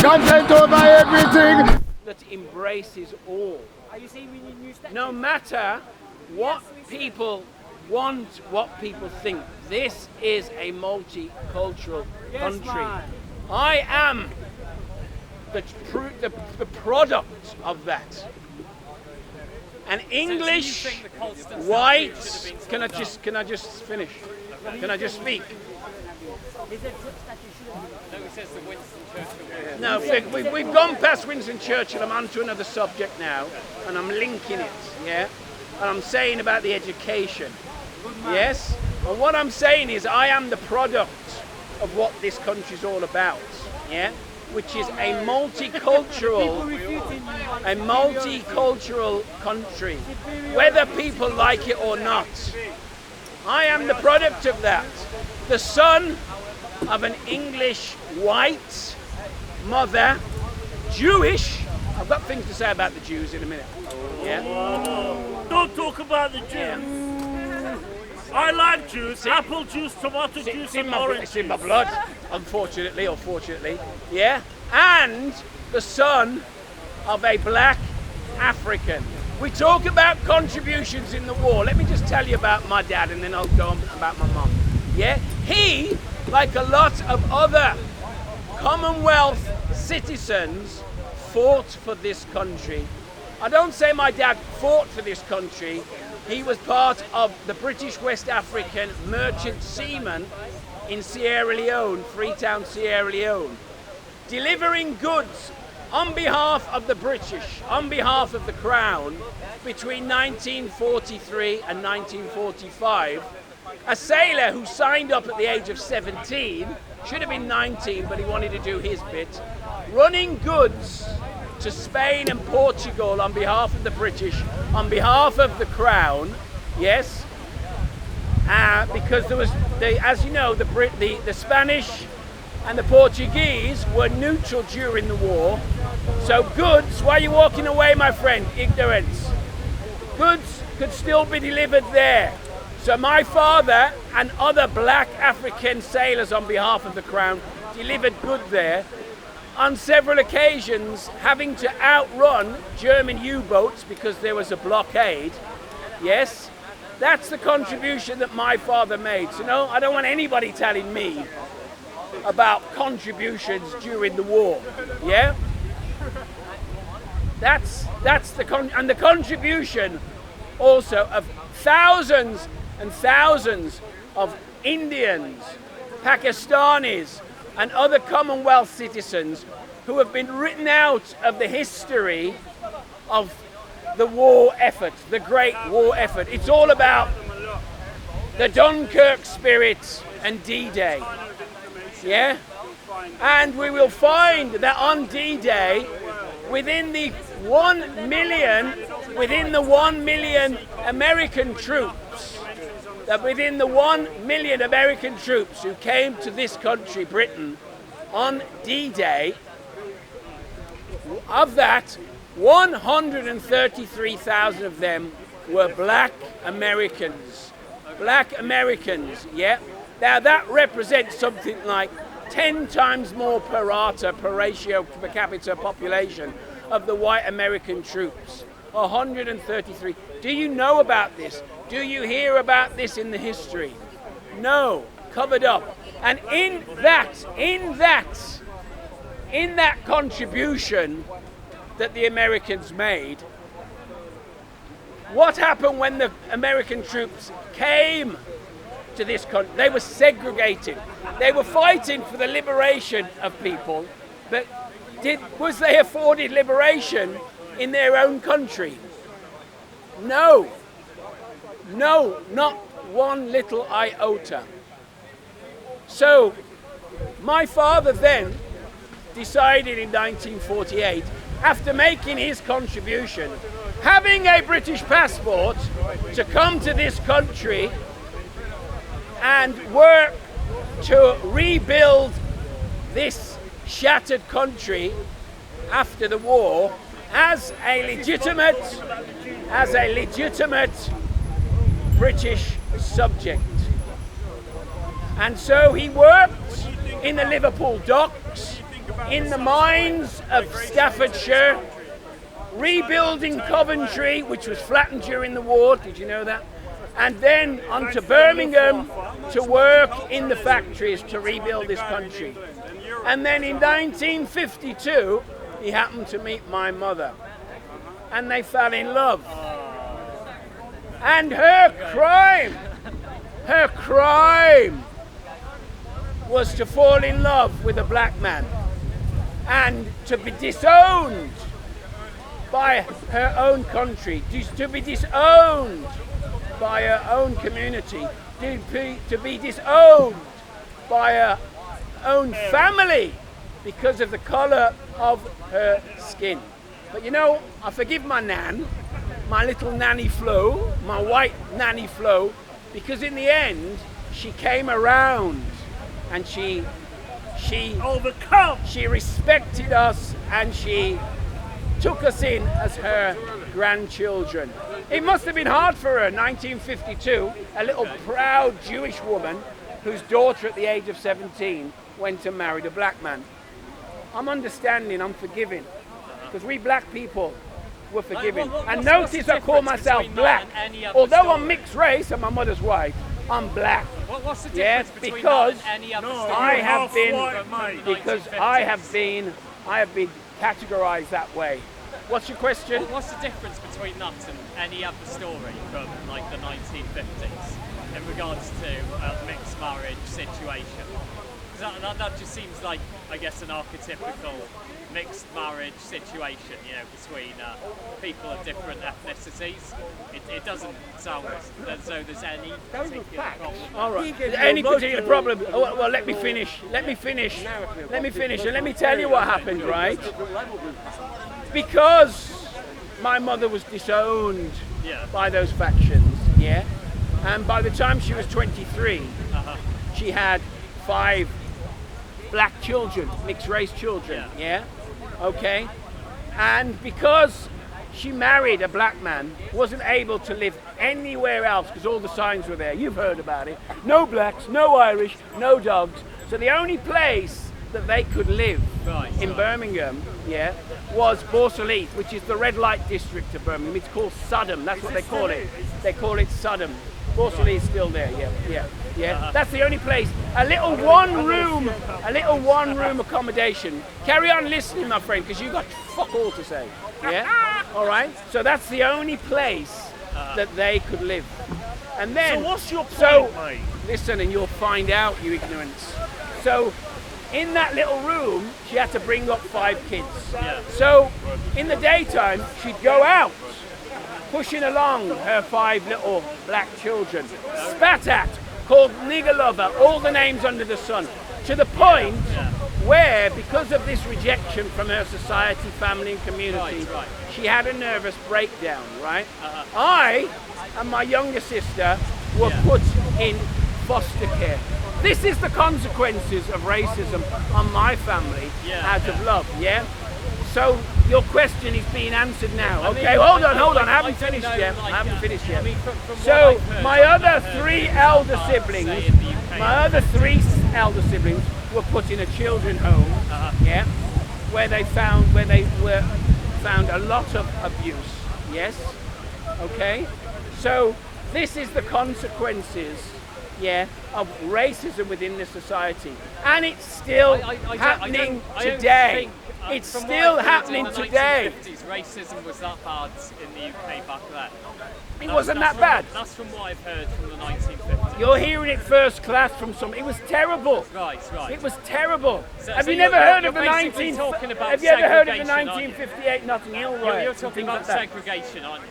content over everything. That embraces all. Are you saying we need new statutes? No matter what people want, what people think. This is a multicultural country. Man. I am the product of that. An English white. Can I just finish? Can I just speak? Is it that you shouldn't? No, it says the Winston Churchill. No, we've gone past Winston Churchill. I'm on to another subject now, and I'm linking it, yeah? And I'm saying about the education, yes? And what I'm saying is I am the product of what this country's all about, yeah? Which is a multicultural country, whether people like it or not. I am the product of that. The son of an English white mother, Jewish. I've got things to say about the Jews in a minute. Yeah. Don't talk about the Jews. I like Jews. Apple juice, tomato juice, and orange. It's in my blood, unfortunately or fortunately. Yeah. And the son of a black African. We talk about contributions in the war. Let me just tell you about my dad, and then I'll go on about my mum. Yeah. He, like a lot of other Commonwealth citizens, fought for this country. I don't say my dad fought for this country. He was part of the British West African merchant seamen in Sierra Leone, Freetown, Sierra Leone, delivering goods on behalf of the British, on behalf of the Crown, between 1943 and 1945. A sailor who signed up at the age of 17, should have been 19, but he wanted to do his bit, running goods to Spain and Portugal on behalf of the British, on behalf of the Crown, yes, because there was, as you know, the Spanish and the Portuguese were neutral during the war. So goods, why are you walking away, my friend? Ignorance. Goods could still be delivered there. So my father and other black African sailors on behalf of the Crown delivered goods there, on several occasions having to outrun German U-boats because there was a blockade. Yes, that's the contribution that my father made. So no, I don't want anybody telling me about contributions during the war. Yeah, that's the contribution also of thousands and thousands of Indians, Pakistanis, and other Commonwealth citizens who have been written out of the history of the war effort, the great war effort. It's all about the Dunkirk spirit and D-Day. Yeah? And we will find that on D-Day, within the 1 million American troops, that within the 1 million American troops who came to this country, Britain, on D-Day, of that, 133,000 of them were black Americans. Black Americans, yeah? Now that represents something like 10 times more per ratio, per capita population of the white American troops. 133. Do you know about this? Do you hear about this in the history? No, covered up. And in that contribution that the Americans made, what happened when the American troops came to this country? They were segregated. They were fighting for the liberation of people, but was they afforded liberation in their own country? No. No, not one little iota. So, my father then decided in 1948, after making his contribution, having a British passport, to come to this country and work to rebuild this shattered country after the war as a legitimate British subject. And so he worked in the Liverpool docks. in the mines of Staffordshire, rebuilding Coventry, which was flattened during the war. Did you know that? And then on to Birmingham to work in the factories to rebuild this country. And then in 1952, he happened to meet my mother. And they fell in love. And her crime was to fall in love with a black man and to be disowned by her own country, to be disowned by her own community, to be disowned by her own family because of the colour of her skin. But you know, I forgive my nan, my little nanny Flo, my white nanny Flo, because in the end, she came around and she respected us and she took us in as her grandchildren. It must have been hard for her, 1952, a little proud Jewish woman whose daughter at the age of 17 went and married a black man. I'm understanding, I'm forgiving, because we black people were forgiving. And notice I call myself black. Although I'm mixed race and my mother's white, I'm black. What's the Yes, difference between because that and any other story? I have been categorized that way. What's your question? What's the difference between that and any other story from like the 1950s in regards to a mixed marriage situation? That just seems like, I guess, an archetypical mixed marriage situation, you know, between people of different ethnicities. It doesn't sound as though there's any particular problem. All right. Any particular problem? Oh, well, let me finish, and let me tell you what happened, right? Because my mother was disowned by those factions, yeah? And by the time she was 23, she had 5 black children, mixed race children, yeah? Okay? And because she married a black man, wasn't able to live anywhere else because all the signs were there. You've heard about it. No blacks, no Irish, no dogs. So the only place that they could live in Birmingham, yeah, was Borsalete, which is the red light district of Birmingham. It's called Sodom. That's what they call it. They call it Sodom. Borsalete is still there. Yeah. That's the only place. A little one-room accommodation. Carry on listening, my friend, because you got fuck all to say. Yeah. All right. So that's the only place that they could live. And then. So what's your point, mate? Listen, and you'll find out, you ignorance. So. In that little room, she had to bring up 5 kids. Yeah. So, in the daytime, she'd go out, pushing along her 5 little black children. Spat at, called nigger lover, all the names under the sun. To the point where, because of this rejection from her society, family and community, she had a nervous breakdown, right? I and my younger sister were put in foster care. This is the consequences of racism on my family out of love, yeah? So your question is being answered now. Okay, hold on, I haven't finished yet. So my other 3 elder siblings were put in a children's home, yeah, where they found a lot of abuse, yes? Okay? So this is the consequences of racism within the society, and it's still happening today. It's still happening today. Racism was that bad in the UK back then. It wasn't that bad. That's from what I've heard from the 1950s. You're hearing it first class from some. It was terrible. Right. It was terrible. Have you you're ever heard of you're the basically talking about Have you ever heard of the segregation, 1958 Notting Hill riots? You're talking about segregation, aren't you?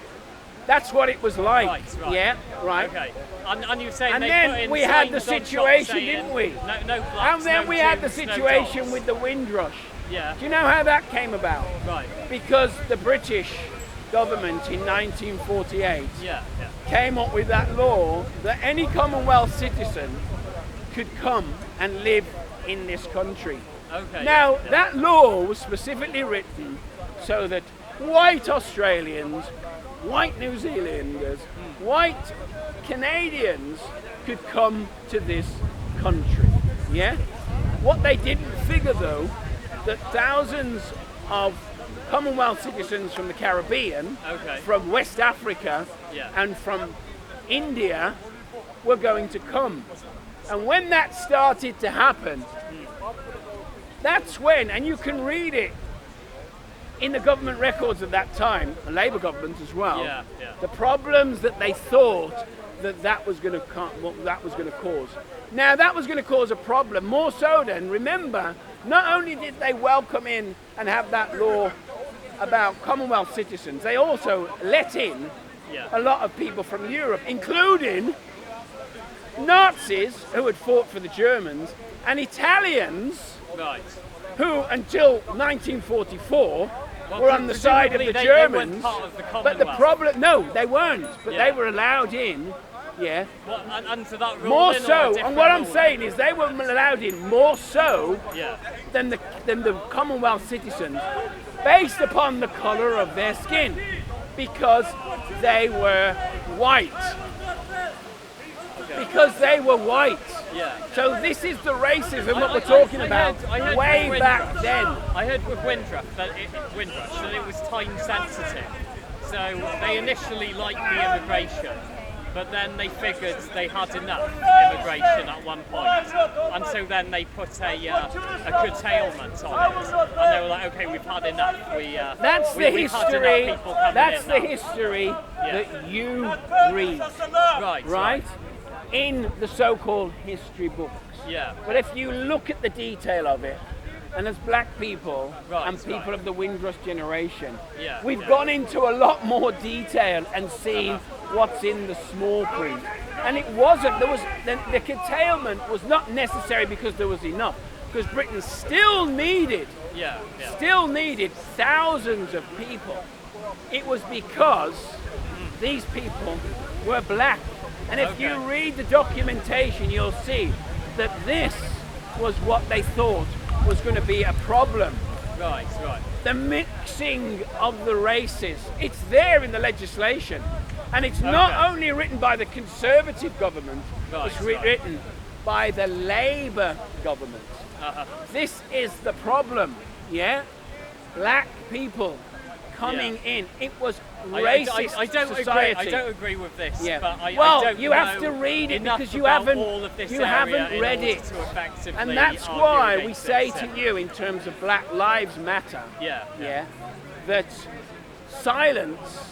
That's what it was like. Right. Yeah, right. Okay. And you were saying And they then put in we had the signs on shops situation, saying, didn't we? No blacks, And then no we had the Jews, no situation dogs. with the Windrush. Yeah. Do you know how that came about? Right. Because the British government in 1948 came up with that law that any Commonwealth citizen could come and live in this country. Okay. Now, that law was specifically written so that white Australians, white New Zealanders, white Canadians could come to this country. Yeah? What they didn't figure though that thousands of Commonwealth citizens from the Caribbean, Okay. from West Africa, Yeah. and from India were going to come. And when that started to happen, that's when, and you can read it in the government records of that time, the Labour government as well, Yeah, yeah. the problems that they thought that was going to cause. Now that was going to cause a problem, more so than, remember, not only did they welcome in and have that law about Commonwealth citizens, they also let in Yeah. a lot of people from Europe, including Nazis who had fought for the Germans and Italians Right. who, until 1944, Well, were on the side of the presumably they Germans. weren't part of the But the Commonwealth. problem, no, they weren't. But Yeah. they were allowed in. Yeah, What, under that rule more in, or a so. And different what I'm rule? saying is, they were allowed in more so Yeah. than the Commonwealth citizens, based upon the colour of their skin, because they were white. Because they were white. Yeah. So this is the racism that I- we're talking I about heard way with back Windrush- then. I heard with Windrush that it was time sensitive. So they initially liked the immigration, but then they figured they had enough immigration at one point, and so then they put a curtailment on it, and they were like, okay, we've had enough. That's the we've had history. enough people coming That's in the now. history that you read, Right. right? In the so-called history books. Yeah. But if you look at the detail of it, and as black people Right, and people right. of the Windrush generation, Yeah, we've yeah. gone into a lot more detail and seen what's in the small print. And it wasn't, the curtailment was not necessary because there was enough, because Britain still needed Yeah. Yeah. thousands of people. It was because these people were black. And if you Okay. read the documentation, you'll see that this was what they thought was going to be a problem. Right. Right. The mixing of the races, it's there in the legislation. And it's not Okay. only written by the Conservative government, Right, it's right. written by the Labour government. Uh-huh. This is the problem, yeah? Black people coming in. It was racist I don't society. agree. I don't agree with this. Yeah. But I Well, don't you have know to read it enough because you about haven't- all of this you area haven't in read order it. to effectively And that's argue why we against say it. to you, in terms of Black Lives Matter, Yeah. yeah, that silence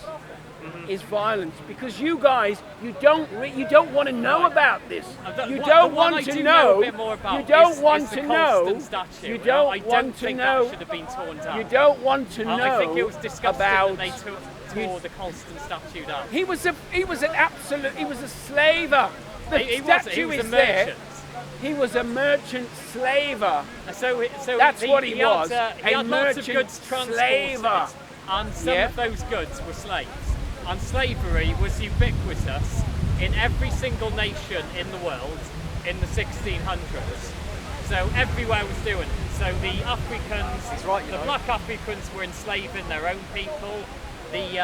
is violence, because you guys, you don't want to know Right. about this. You The don't one I want to do know. a bit more about You don't is want the to know. Colston statue. You And don't I don't want to think know. that should have been torn down. You don't want to know I think it was disgusting about. that they tore the Colston statue down. He was a slaver. The He statue was a is there. merchant. He was a merchant slaver. So That's what he had, was, he a had lots of merchant goods transported, slaver. and some Yeah. of those goods were slaves. And slavery was ubiquitous in every single nation in the world in the 1600s. So everywhere was doing it. So the Africans, the black Africans were enslaving their own people. The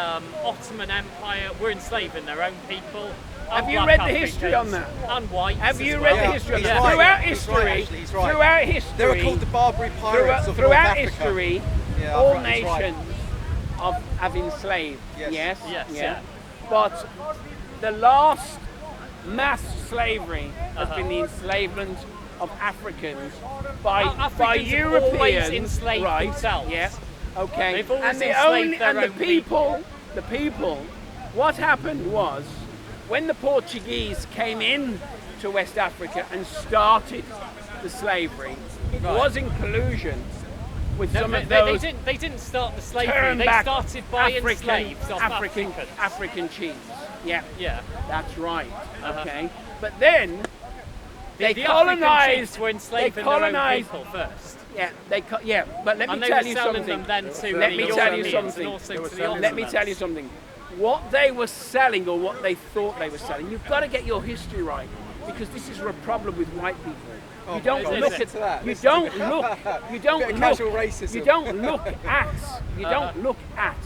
Ottoman Empire were enslaving their own people. Have you black read the history on Africans that? And whites. Have as you well. read the history? he's of that? right. Throughout He's history, right, actually, he's right. throughout history, They were called the Barbary Pirates of North throughout Africa. history, Yeah, all right, he's right. nations have enslaved. Yes. Yes, yeah. yeah. But the last mass slavery has Uh-huh. been the enslavement of Africans by Africans by have Europeans. always enslaved right? themselves. Yeah. Okay. They've always and the enslaved their and own the people. What happened was, when the Portuguese came in to West Africa and started the slavery, it Right. was in collusion with No, some of they those didn't start the slavery. turn They back started buying slaves off Africans. African chiefs. Yeah, Yeah. that's right. Uh-huh. Okay, but then they The African colonized. chiefs were enslaving they their own colonized. people first. Yeah, yeah. But let And me they tell were you selling something. them then to Let the me tell you Europeans something. and also to the Let me Ottomans. tell you something. What they were selling, or what they thought they were selling, you've got to get your history right, because this is a problem with white people. You don't God, look listen at to that, You listen to don't that. look. You don't Bit of look. casual racism. You don't look at. You don't look at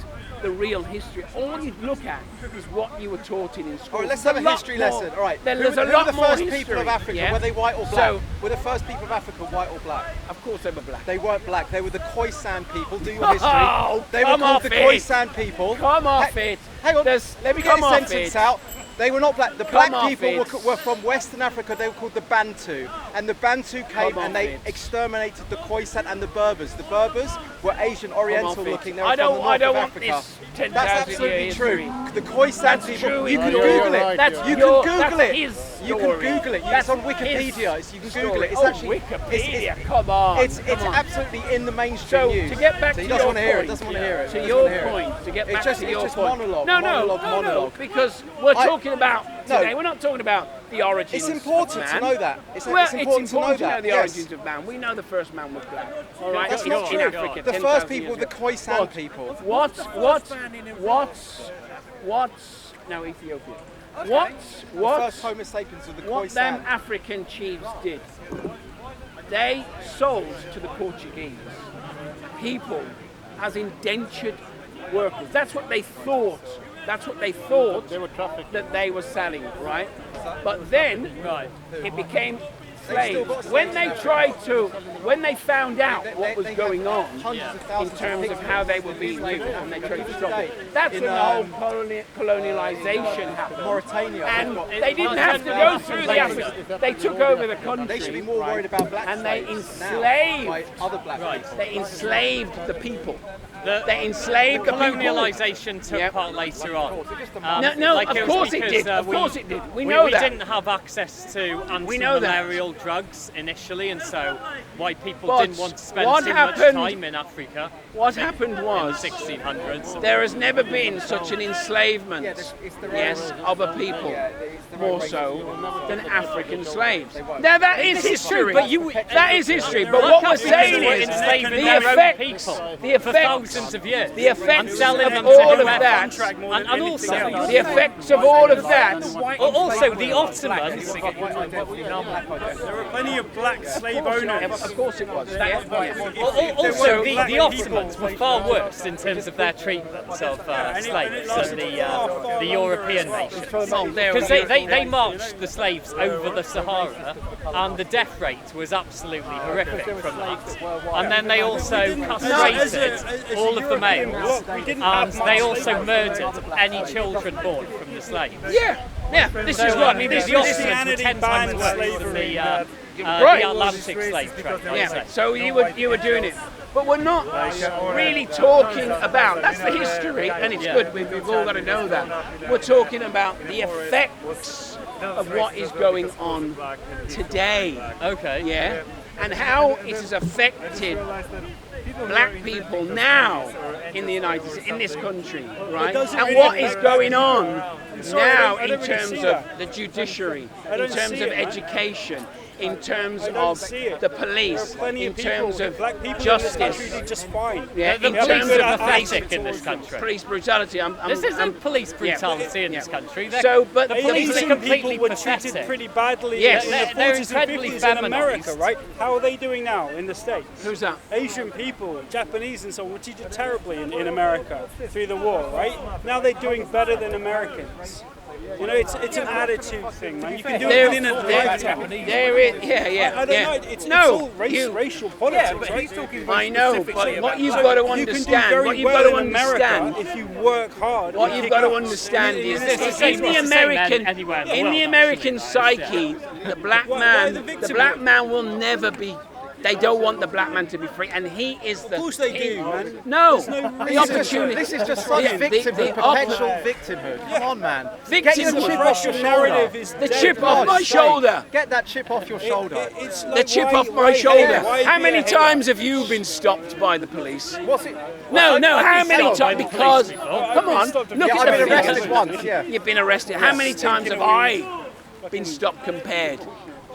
the real history. All you look at is what you were taught in school. All right, let's There's have a a lot history more. lesson. All right, There's who a were lot the more first history. people of Africa? Yeah? Were they white or black? So, were the first people of Africa white or black? of course they were black. They weren't black. They were the Khoisan people. Do your history. Oh, they were come called off the it. Khoisan people. Come off Hey, it. Hang on. There's- Let me get come this off sentence it. out. They were not black. The Come black off people it. were from Western Africa. They were called the Bantu, and the Bantu came Come and off they it. exterminated the Khoisan and the Berbers. The Berbers were Asian Oriental it. looking. They were I don't- from the north I don't of want Africa. this 10,000 That's absolutely year true. history. The Khoisan That's people. true. You can You're Google right. it. That's You your- can Google that's it. his You can story. Google it. That's It's on his Wikipedia. So you can Google story. it. It's Oh, actually Wikipedia. Come on. It's come on. absolutely in the mainstream So news. to get back so he to doesn't your want to hear it. point, Doesn't want to hear it. to doesn't your wanna hear it. point, to get It's back just- to it's your just point. monologue, no, monologue. because we're I- talking about No. today. We're not talking about the origins. It's important of to man. know that. It's Well, important to know that, the yes. origins of man. We know the first man was black. All right, That's in not true. Africa. The 10,000 first people were years the ago. Khoisan But people. What's no Ethiopia? What First Homo sapiens were the what them Khoisan. African chiefs did? They sold to the Portuguese people as indentured workers. That's what they thought. That's what they thought They were trafficked. that they were selling, right? But then it became slaves. When they found out what was going on Hundreds of in thousands of terms of people how they were being used and they tried to stop it, that's when the whole colonialization happened. Mauritania. And they didn't have to go through the Africa. They took over the country. They should be more worried about black And they slaves now enslaved. by other black people. They enslaved the people. The They enslaved the people. colonialisation took Yep. part later on. No, Like of it was course it because, did. Of we- course it did. We know that. We didn't have access to We know that. anti-malarial drugs initially, and so white people But didn't want to spend what too happened- much time in Africa What happened in was the 1600s. there has never been such an enslavement, It's the yes, of a people, it's the more right so than African slaves. Now that is history. but you- that is history. But Black what we're Africans saying were is enslaving the their own effects, people the for effects, thousands of years. the effects and selling of them all to of whoever. that, And also, the effects of all of that. also the Ottomans. There were plenty of black slave owners. Of course it was. Yeah. Also, the Ottomans were far worse in terms of their treatment of slaves than the European nations. Because they marched the slaves over the Sahara, and the death rate was absolutely horrific from that. And then they also castrated all of the males, and they also murdered any children born from the slaves. Yeah. This is So, what I mean, the Ottomans were Christianity 10 times banned worse than slavery. the Atlantic slave trade. I would Yeah, say. so you were doing it. But we're not really talking about, that's the history, and it's good, we've all got to know that. We're talking about the effects of what is going on today, Okay. yeah? And how it has affected black people now in the United States, in this country, right? And what is going on now in terms of the judiciary, in terms of education, in terms of the police, in terms of justice, just fine. yeah, The in police terms are of pathetic in this country. police brutality. This isn't police brutality in this country. So, but the the police police are Asian completely people were treated pathetic. pretty badly Yes. in the They're 40s and incredibly 50s in America, feminized. right? How are they doing now in the States? Who's that? Asian people, Japanese and so on, were treated terribly in America through the war, right? Now they're doing better than Americans. You know, it's an attitude thing, man. You can do it within a lifetime. There it, yeah. I don't know. It's No, all racial politics, right? I know, but what you've got to You can do understand, very what you've well got to in America understand, if you work hard. what and you've kick got to ass. understand is It's the in same the men American, anywhere in the in world, the American actually. psyche, the black Why man, the the victim? black man will never be. They don't want the black man to be free, and he is the. Of course they do, man. No, There's no the opportunity. This is just such Yeah, victimhood, the op- perpetual victimhood. Come on, man. Get your Victimhood. chip off your narrative shoulder. is The dead. chip off my God's shoulder. sake. Get that chip off your shoulder. It's The like, chip why- off my why shoulder. hater? Why How be many a hater? times have you been stopped by the police? What's it? No, how many stopped by times? the Because, police before. come on, I've been stopped look Yeah, at I've the been figures. arrested once, yeah. You've been arrested. How many times have I been stopped compared?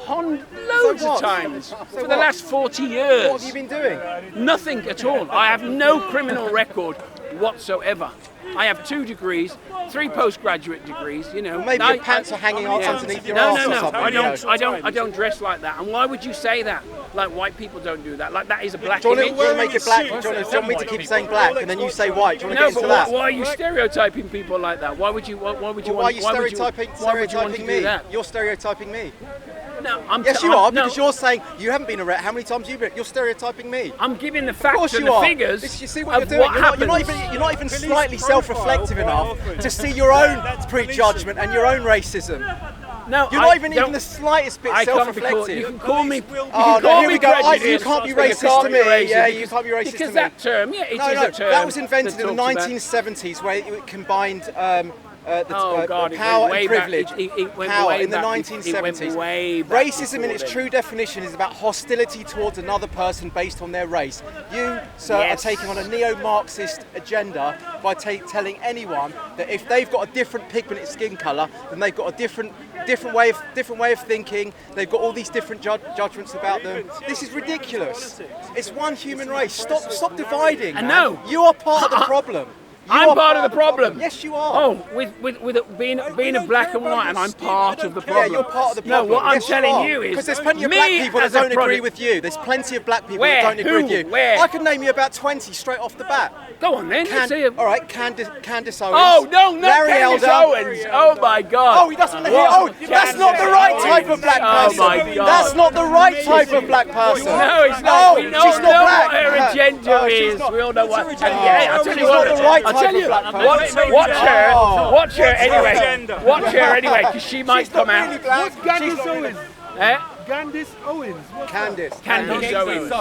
Loads of times for the last 40 What have years. you been doing? Nothing at all. I have no criminal record whatsoever. I have 2 degrees, 3 postgraduate degrees. You know, Maybe your pants are hanging out underneath your arse or something. I don't dress like that. And why would you say that? Like white people don't do that. Like that is a black Do you image. want to make it black? Do you want me to keep saying black and then you say white? Do you want to No, get into but that? why are you stereotyping people like that? Why would you? Why would you? Why are you why would stereotyping why would you want to stereotyping do me? that? You're stereotyping me. No, I'm Yes, you are, no, because you're saying you haven't been arrested. How many times have you been? You're stereotyping me. I'm giving the Of course facts and you the are. figures You see what of you're doing. what You're not, happens. you're not even slightly self-reflective enough to see your own prejudgment and your own racism. No, You're not even the slightest bit I can't be called. self-reflective. You can call me. Oh, no, here we go. You prejudiced, can't be but you racist can't to be me. racist Yeah, because- you can't be racist to Because me. that term, yeah, it is No, a term. that was invented in the that talks about- 1970s, where it combined Oh God! power it went way and privilege. Back. It went Power way in the back. 1970s. It went way back Racism in before its then. true definition is about hostility towards another person based on their race. You, sir, Yes. are taking on a neo-Marxist agenda by telling anyone that if they've got a different pigmented skin colour, then they've got a different way of thinking. They've got all these different judgments about them. This is ridiculous. It's one human race. Stop dividing. I man. know. You are part of the problem. You I'm are part of the problem. Yes, you are. Oh, with it being a black and white, and I'm part of the Yeah, problem. you're part of the No, problem. what I'm Yes, you telling are. you is because there's plenty of me black people that as a don't agree product- with you. There's plenty of black people Where? that don't agree Who? with you. Where? I could name you about 20 straight off the bat. Go on then. Let's see. All right, Candice Owens. Oh no, not Larry Candace Elder. Owens. Oh my God. Oh, he doesn't hear. Oh, that's not the right type of black Oh person. my God. That's not the right type of black person. No, it's not. Oh, We she's know not black. what her agenda Oh, she's is. not- We all know what. Oh, Yeah, I'll tell she's you not what. the right I'll type tell of you. black person. Watch her. Oh. Watch her anyway. agenda? Watch her anyway, because she might She's not come really out. black. Candice Owens. Eh? Candice Owens. What's Candice. Candice Owens.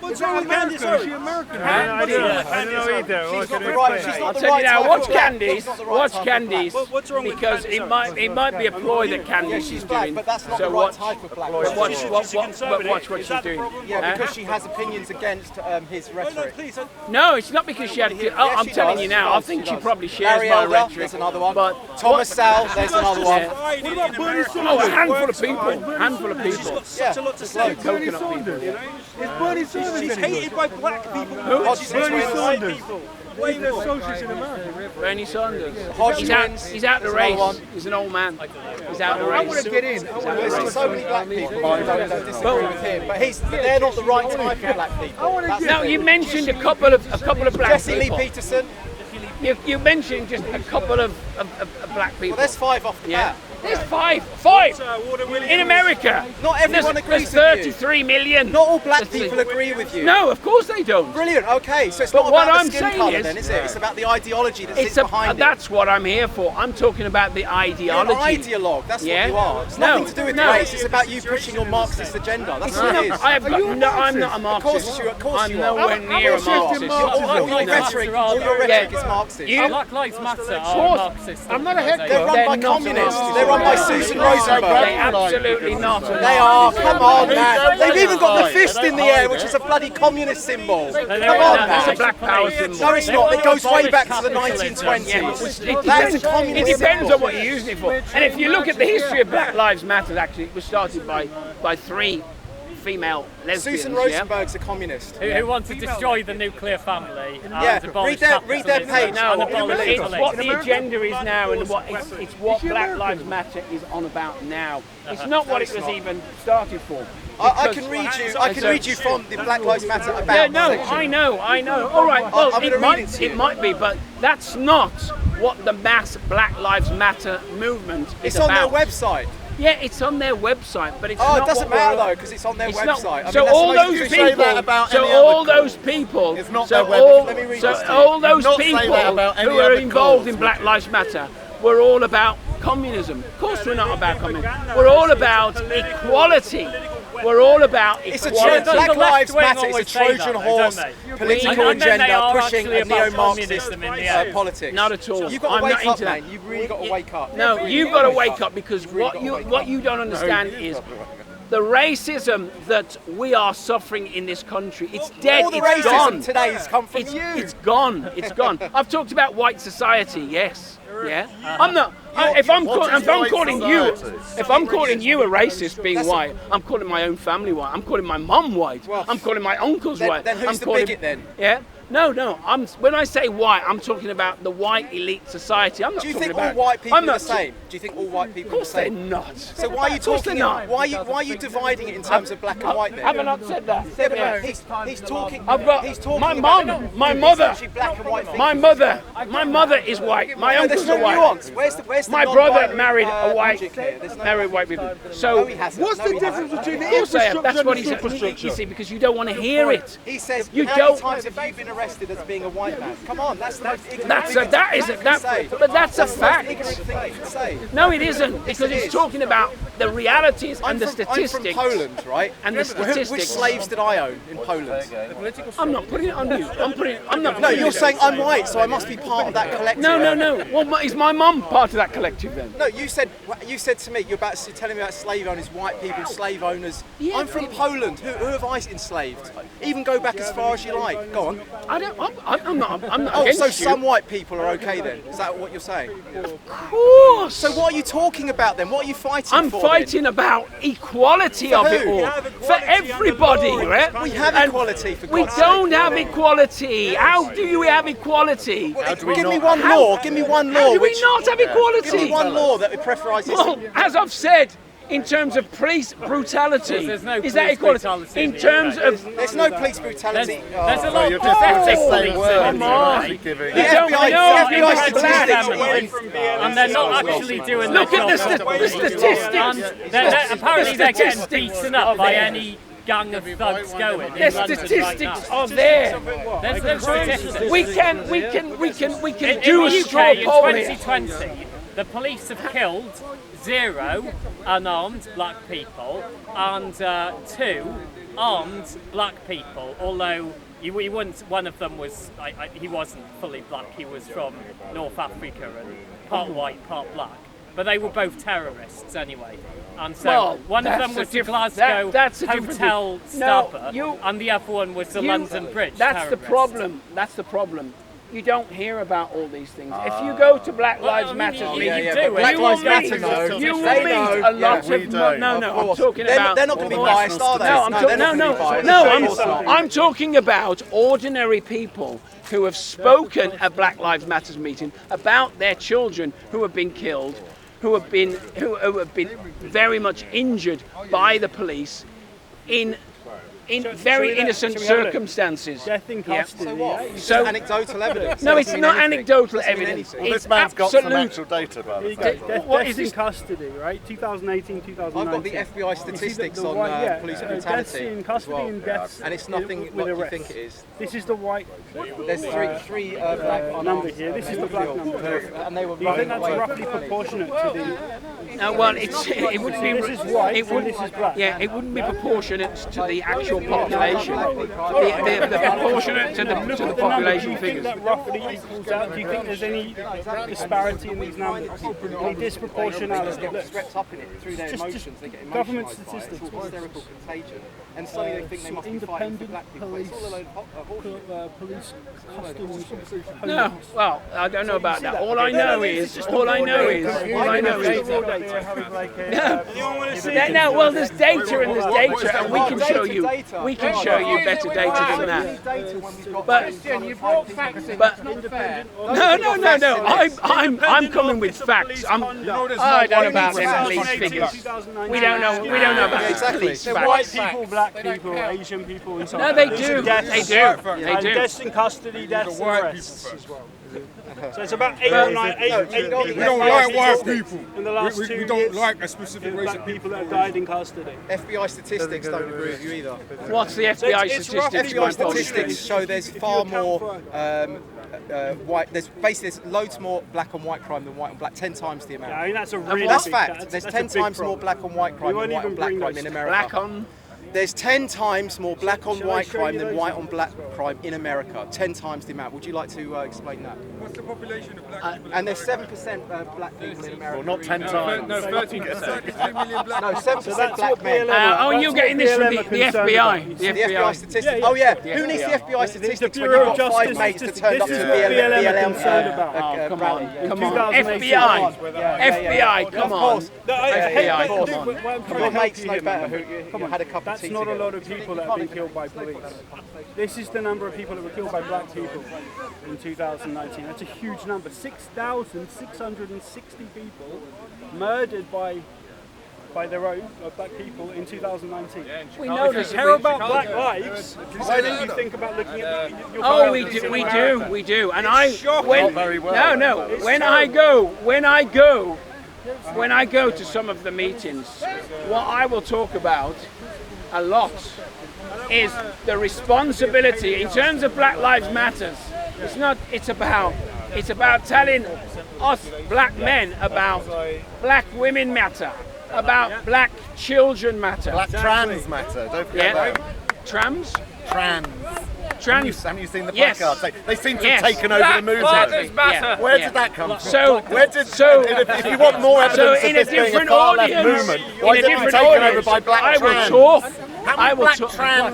What's wrong with Candice Owens? Is she American? I don't know either. She's not the right. She's I'll not the tell right you now. type Watch of black. Candice. She's not the right Watch type of black. Candice. What's wrong with Because Candice it might be a ploy that Yeah, Candice she's is black, doing. but that's not So the right watch. type of black. But person. watch conservative. what Is she's that the doing. problem? Yeah, Huh? because she has opinions against his rhetoric. Please. No, it's not because she had. Oh, I'm she telling does, you she now. I does, think she she does. probably shares Larry my Elder, rhetoric. there's another one. But Thomas Sal, there's another one. Yeah. What about Bernie Sanders? Oh, a handful of people. Handful of people. Such a lot to say. Bernie Coconut Sanders. people. Is Bernie Sanders She's any hated good? by black people. Hodgson Bernie twins. Sanders. He's the socialist in America. Bernie Sanders. Hodgson. He's out the There's race. another one. He's an old man. He's out the I want race. to get in. I want to There's so many black people who don't disagree with him, but they're not the right type of black people. That's the Now thing. you mentioned a couple of black Jesse Lee people. Peterson. You mentioned just a couple of black people. Well, there's 5 off the Yeah. bat. There's five in America. Not everyone agrees There's with you. 33 million. Not all black people agree with you. No, of course they don't. Brilliant. Okay, so it's But not what about I'm the skin saying colour, is- then, is it? It's about the ideology that It's sits behind it. that's what I'm here for. I'm talking about the You're ideology. an ideologue. That's Yeah? what you are. It's No, nothing to do with no. race. It's about you pushing your Marxist agenda. That's what it is. I have got, no, I'm not a Of Marxist. course you. Of course I'm you are. nowhere near a Marxist. All your No. rhetoric, is Marxist. You- Black Lives Matter are course. Marxist. I'm not a head They're run They're by not communists. Marxist. They're run by Susan They Rosenberg. absolutely not. They are. Come on, man. They've even got the fist in the air, which is a bloody communist symbol. Come on, That's a man. black power symbol. No, it's not. It goes way back to the 1920s. It That is a depends, communist it depends symbol. on what you're using it for. And if you look at the history of Black Lives Matter, actually, it was started by 3 female lesbians. Susan yeah? Rosenberg's a communist. Who want to destroy the nuclear family and Yeah, abolish read their capitalism page. No, and abolish it's police. what the agenda is now, and it's what Black Lives Matter is on about now. It's not what it was even started for. I can read you. I can read you from the Black Lives Matter about. Yeah, no, section. I know. All right, well, I'm gonna read it to you. it might be, but that's not what the mass Black Lives Matter movement is It's about. on their website. Yeah, it's on their website, but it's Oh, not it doesn't what we're- matter though, because it's on their It's not- website. I so mean, that's all the most- those You say people, that about so any all other those people, It's not so their web- all, Let me read so this to you. all those Not say people that about any who are other involved cause. in Black Lives Matter were all about communism. Of course, we're not about communism. We're all about equality. We're all about It's a equality. Doesn't Black the left Lives wing Matter is a always say that, Trojan though, horse don't they? political And then they agenda are pushing actually a about neo-Marxist communism in the end. politics. Not at all. You've got to I'm wake not up, into that. man. You've really got to wake up. No, you've got to wake up, because what you don't understand is the racism that we are suffering in this country. It's dead. All the It's racism gone. today has come from you. It's gone. It's gone. I've talked about white society. Yes. Yeah. I'm not. If I'm calling you a racist being white, I'm calling my own family white. I'm calling my mum white. Well, I'm calling my uncles white. then who's I'm the calling, bigot then? Yeah. No. When I say white, I'm talking about the white elite society. I'm not Do you talking think about. all white people I'm are the not same? Do you think all white people Of are the course they're same? not. So why are you Of course talking? they're not. Why are you dividing it in terms of black and white then? Have I not said that? Yeah, but he's talking. I've got He's talking my about mum, my mother. essentially black and white things. My mother is white. My No, uncles there's no are white. nuance. Where's the My non-white, brother married a white, logic here? There's no married white people. No, So he hasn't. What's No, the he difference hasn't. between the of course I am. infrastructure That's and what the he said. superstructure? You see, because you don't want to hear it. He says, You how don't- many times have you been arrested as being a white man? Come on, that's But that's a fact. No, it isn't, because it's talking about the realities and the I'm statistics. from Poland, right? And the statistics. Which slaves did I own in Poland? I'm not putting it on you. I'm not. No, you're saying I'm white, so I must be part of that collective. No. Well, is my mum part of that collective then? No, you said to me, you're telling me about slave owners, white people, slave owners. Yeah, I'm from Poland. Who have I enslaved? Even go back as far as you like. Go on. I don't. I'm not. I'm not Oh, against so you. some white people are okay then? Is that what you're saying? Of course. So what are you talking about then? What are you fighting I'm for? fighting about equality of it who? all. For everybody, right? We have And equality, for we God's don't have equality. How do you have equality? Then? Give me one law. Give me one law. How do we not have equality? Give me one law that preferises. Well, as I've said, in terms of police brutality, There's no is that police equality? brutality In in terms the of There's no police brutality. There's a lot you're of just pathetic saying police words. come on. The don't FBI, know the in FBI black statistics. families. and they're not actually doing Look their at the job properly. statistics. And apparently they're getting statistics beaten up by are there. any gang of thugs going The in London right statistics now. are there. There's statistics. We can In do a the straw UK in poll here. 2020, the police have killed 0 unarmed black people and 2 armed black people. Although he wouldn't, one of them was he wasn't fully black. He was from North Africa and part white, part black. But they were both terrorists anyway. And so Well, one of that's them a was the different- Glasgow that's a different hotel thing. No, stopper, and the other one was the London Bridge That's the terrorist. problem. That's the problem. You don't hear about all these things. If you go to Black Lives Matter, you meetings, do. Black you Lives will Matter meet, know. you will They meet know. a lot we of don't. no. I'm talking They're about. not going to be biased, are they? No, I'm they're not gonna be biased. no, Of course not. I'm talking about ordinary people who have spoken at Black Lives Matter meeting about their children who have been killed, who have been very much injured by the police in very innocent circumstances. Death in Yeah. custody. So what? It's So- just anecdotal evidence. No, It it's doesn't not mean anything. anecdotal Doesn't mean evidence. anything. Well, It's this man's got some absolute. actual data about You it. go, What deaths is in this? custody, right? 2018, 2019. I've got the FBI statistics on police Deaths brutality in as custody well. and deaths And it's nothing with like you arrests. think it is. This is the white There's three black number here. This is the black number here. and they were Do you think running that's away roughly from the police. proportionate to the... No, well, it wouldn't be. This is white It and wouldn't. this is black. Yeah, it wouldn't be proportionate to the actual population. The proportionate to the Look at the number. Do population you think figures. that roughly equals out? Do you think there's any disparity in these numbers? Any disproportionality? Get Look, swept up in it through their Just emotions. They get government emotionalised by it. statistics. It's all hysterical contagion. And suddenly they think they must be fighting for independent black people. police, It's all a load of bullshit. police custody. No, well, I don't know about that. All I know is. No, well, there's data and there's data, and we can show you better data than that. But You brought facts in. But- It's not fair. no. I'm coming with facts. I don't know about them police figures. We don't know about Exactly. police So White facts. people, black people, Asian people, and so No, on. they These do. are deaths. They do. They And do. deaths in custody, deaths and arrests. So it's about eight But- or nine. We don't like white people. In the last We 2 don't years, like a specific race black of people people. that have died in custody. FBI statistics don't agree with you either. What's the FBI it's statistics? FBI statistics show there's far more white. There's loads more black on white crime than white on black. 10 times the amount. Yeah, I mean that's a really That's big, fact. There's that's 10 a big times more problem. black on white crime We than won't white on even black bring crime those in America. Black on. There's 10 times more black on Shall I white show crime you than those white on numbers? black crime in America. 10 times the amount. Would you like to explain that? What's the population of black people? And there's 7% black people in America. Well, not 10 times. No, 33 million black No, people. 7% black men. Oh, you're getting this from the FBI. The The FBI FBI. statistics. Yeah, yeah. Oh yeah, The who needs the FBI. FBI The statistics when Bureau you've of got 5 Justice mates that statistics. turned up to This the is what BLM are BLM concerned about. Oh, come rally? on, come on. 2018. FBI, Yeah, FBI, come Of on. course. No, I FBI, hate come what I'm on. trying to Your help mates you know here, better man. who had a cup of That's not a lot of people that have been killed by police. This is the number of people that were killed by black people in 2019. That's a huge number. 6,660 people murdered by their own, black people in 2019. We know this. Care about black lives. Why don't you think about looking at your Oh, priorities we do. And when I go to some of the meetings, what I will talk about a lot is the responsibility in terms of Black Lives Matters. It's about telling us black men about black women matter, about black children matter. Black trans matter, don't forget that. Trans? Trans. Haven't you seen the Yes. placards? They seem to have taken over the movement. Where did that come from? If you want more evidence of this being a far left movement, why is it being taken over by black trans?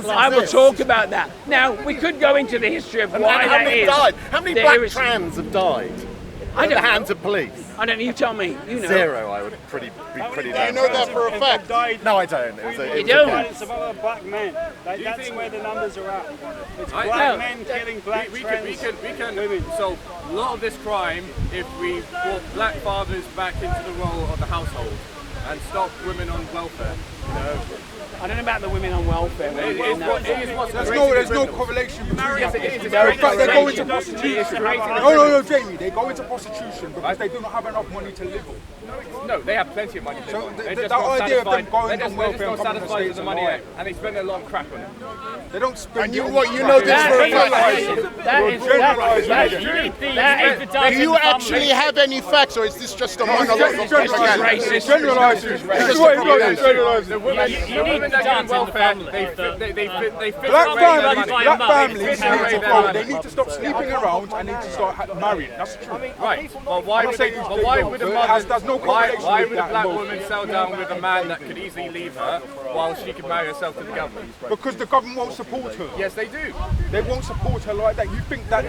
I will talk about that. Now, we could go into the history of why that is. How many black trans have died at the hands of police? I don't know, you tell me. You know. 0, I would be pretty Do you know that for a fact? No, I don't. You don't? It's about black men. That's where the numbers are at. It's black men killing black trans women. solve a lot of this crime if we brought black fathers back into the role of the household and stop women on welfare. You know? I don't know about the women on welfare. There's no correlation between that. In fact, they go into prostitution. No, Jamie, they go into prostitution because they do not have enough money to live on. No, they have plenty of money to live on. They just that got idea of them satisfied. going They on just welfare got and coming to satisfied with states the and money, lying. and they spend a lot of crap on it. They don't spend. And you know this for a fact. Do you actually have any facts, or is this just a monologue of propaganda? Racist. Generalizing. This is what he does. Generalizing. The women that are on welfare, they fit Black families need to go. They need to stop sleeping around and need to start marrying. That's true. Right, but why would a mother, why would a black woman settle down with a man that could easily leave her while she could marry herself to the government? Because the government won't support her. Yes, they do. They won't support her like that. You think that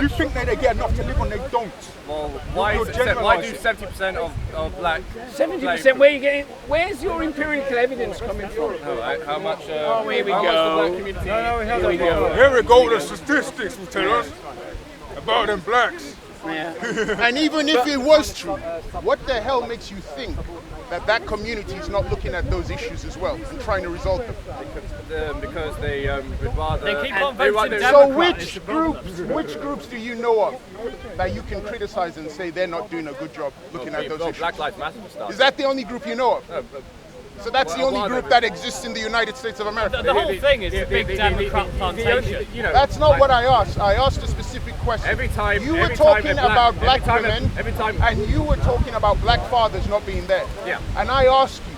You think that they get enough to live on? They don't. Well, why do 70% of black 70%? Where you getting? Where's your empirical evidence coming from? Right, how much? Here we how much the go. black community? Here we go. Here we go. The statistics will tell us about them blacks. And even if it was true, what the hell makes you think that community is not looking at those issues as well and trying to resolve them? Because they would rather. They keep on voting So Democrat. which groups do you know of that you can criticize and say they're not doing a good job looking at those issues? Black Lives Matter stuff. Is that the only group you know of? So that's the only group that exists in the United States of America. The whole thing is a big Democrat plantation. That's not what I asked. I asked a specific question. Every time you were talking about black women, time, and you were talking about black fathers not being there. Yeah. And I asked you,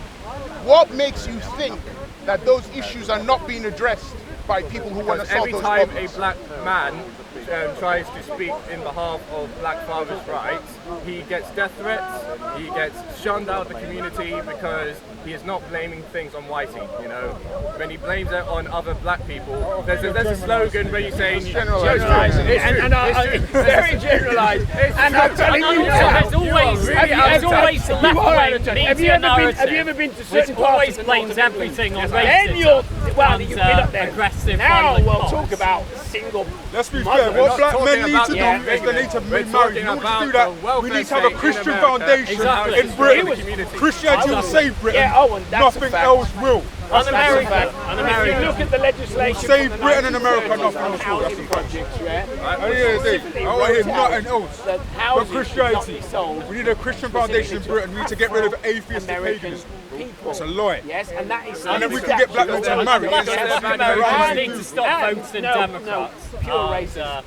what makes you think that those issues are not being addressed by people who want to solve every those time problems? a black man tries to speak in behalf of black fathers' rights, he gets death threats, he gets shunned out of the community because he is not blaming things on whitey, you know. When he blames it on other black people, there's a slogan where you're saying Generalised. It's very generalised. And I'm telling you now, there's always the left wing media narrative. Have you ever been to certain which always blames everything on Then racism you've been up there. aggressive Now violent we'll cops. talk about single. Let's be fair. What black men need to do is they need to be married. In order to do that, we need to have a Christian foundation in Britain. Christianity will save Britain. Nothing else will. If you look at the legislation, Save Britain and America, nothing else will. That's the fact. I want to hear nothing else but Christianity. We need a Christian foundation in Britain. We need to get rid of atheistic paganism. That's a lie. Yes, and that is. And then we can get black men to marry. Americans need to stop voting Democrats. Pure racism.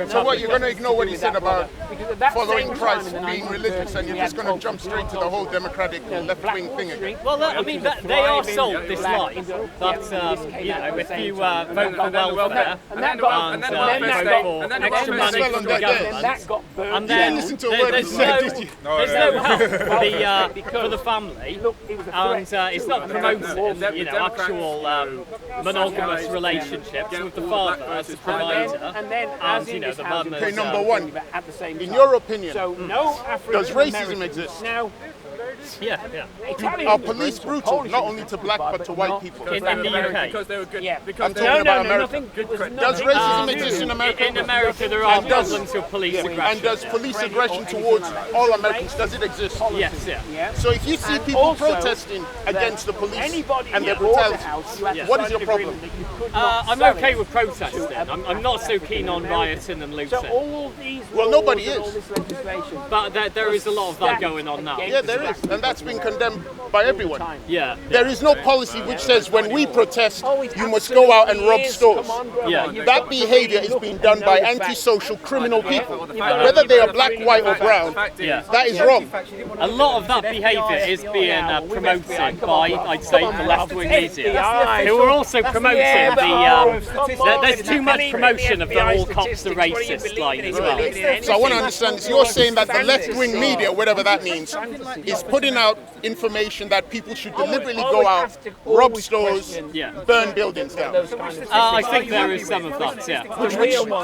So what, you're going to ignore what he said about following same Christ, time in the being religious, and you're just going to jump straight to the whole democratic left-wing thing again? Well, I mean, they are sold this lie that you know, if you vote for welfare and then vote for extra money from the government, that got burned. and then listen to a word there's he said, did you? no help for the family, and it's not promoting, you know, actual monogamous relationships with the father as the provider, and you know, the mother. Okay, number one, at the same time. in your opinion, So no African does racism exist? Now, States? Are police brutal, not only to black but to white people? In the UK. Because they were good. Yeah. Because I'm they talking were about America. Does racism exist in America? In America, there are problems with police aggression. And does police aggression towards all Americans, does it exist? Yes, yeah. So if you see people protesting against the police and their brutality, what is your problem? I'm okay with protesting. I'm not so keen on rioting and looting. Well, nobody is. But there is a lot of that going on now. Yeah, there is. And that's been condemned by everyone. Yeah. There is no policy which says when we protest, you must go out and rob stores. Yeah. That behavior is being done by antisocial criminal people. Whether they are black, white or brown, that is wrong. A lot of that behaviour is being promoted by, I'd say, the left-wing media, who are also promoting there's too much promotion of the all cops are racist line as well. So I want to understand this. You're saying that the left-wing media, whatever that means, is putting out information that people should deliberately go out, rob stores, burn buildings down. I think there is some of that, yeah.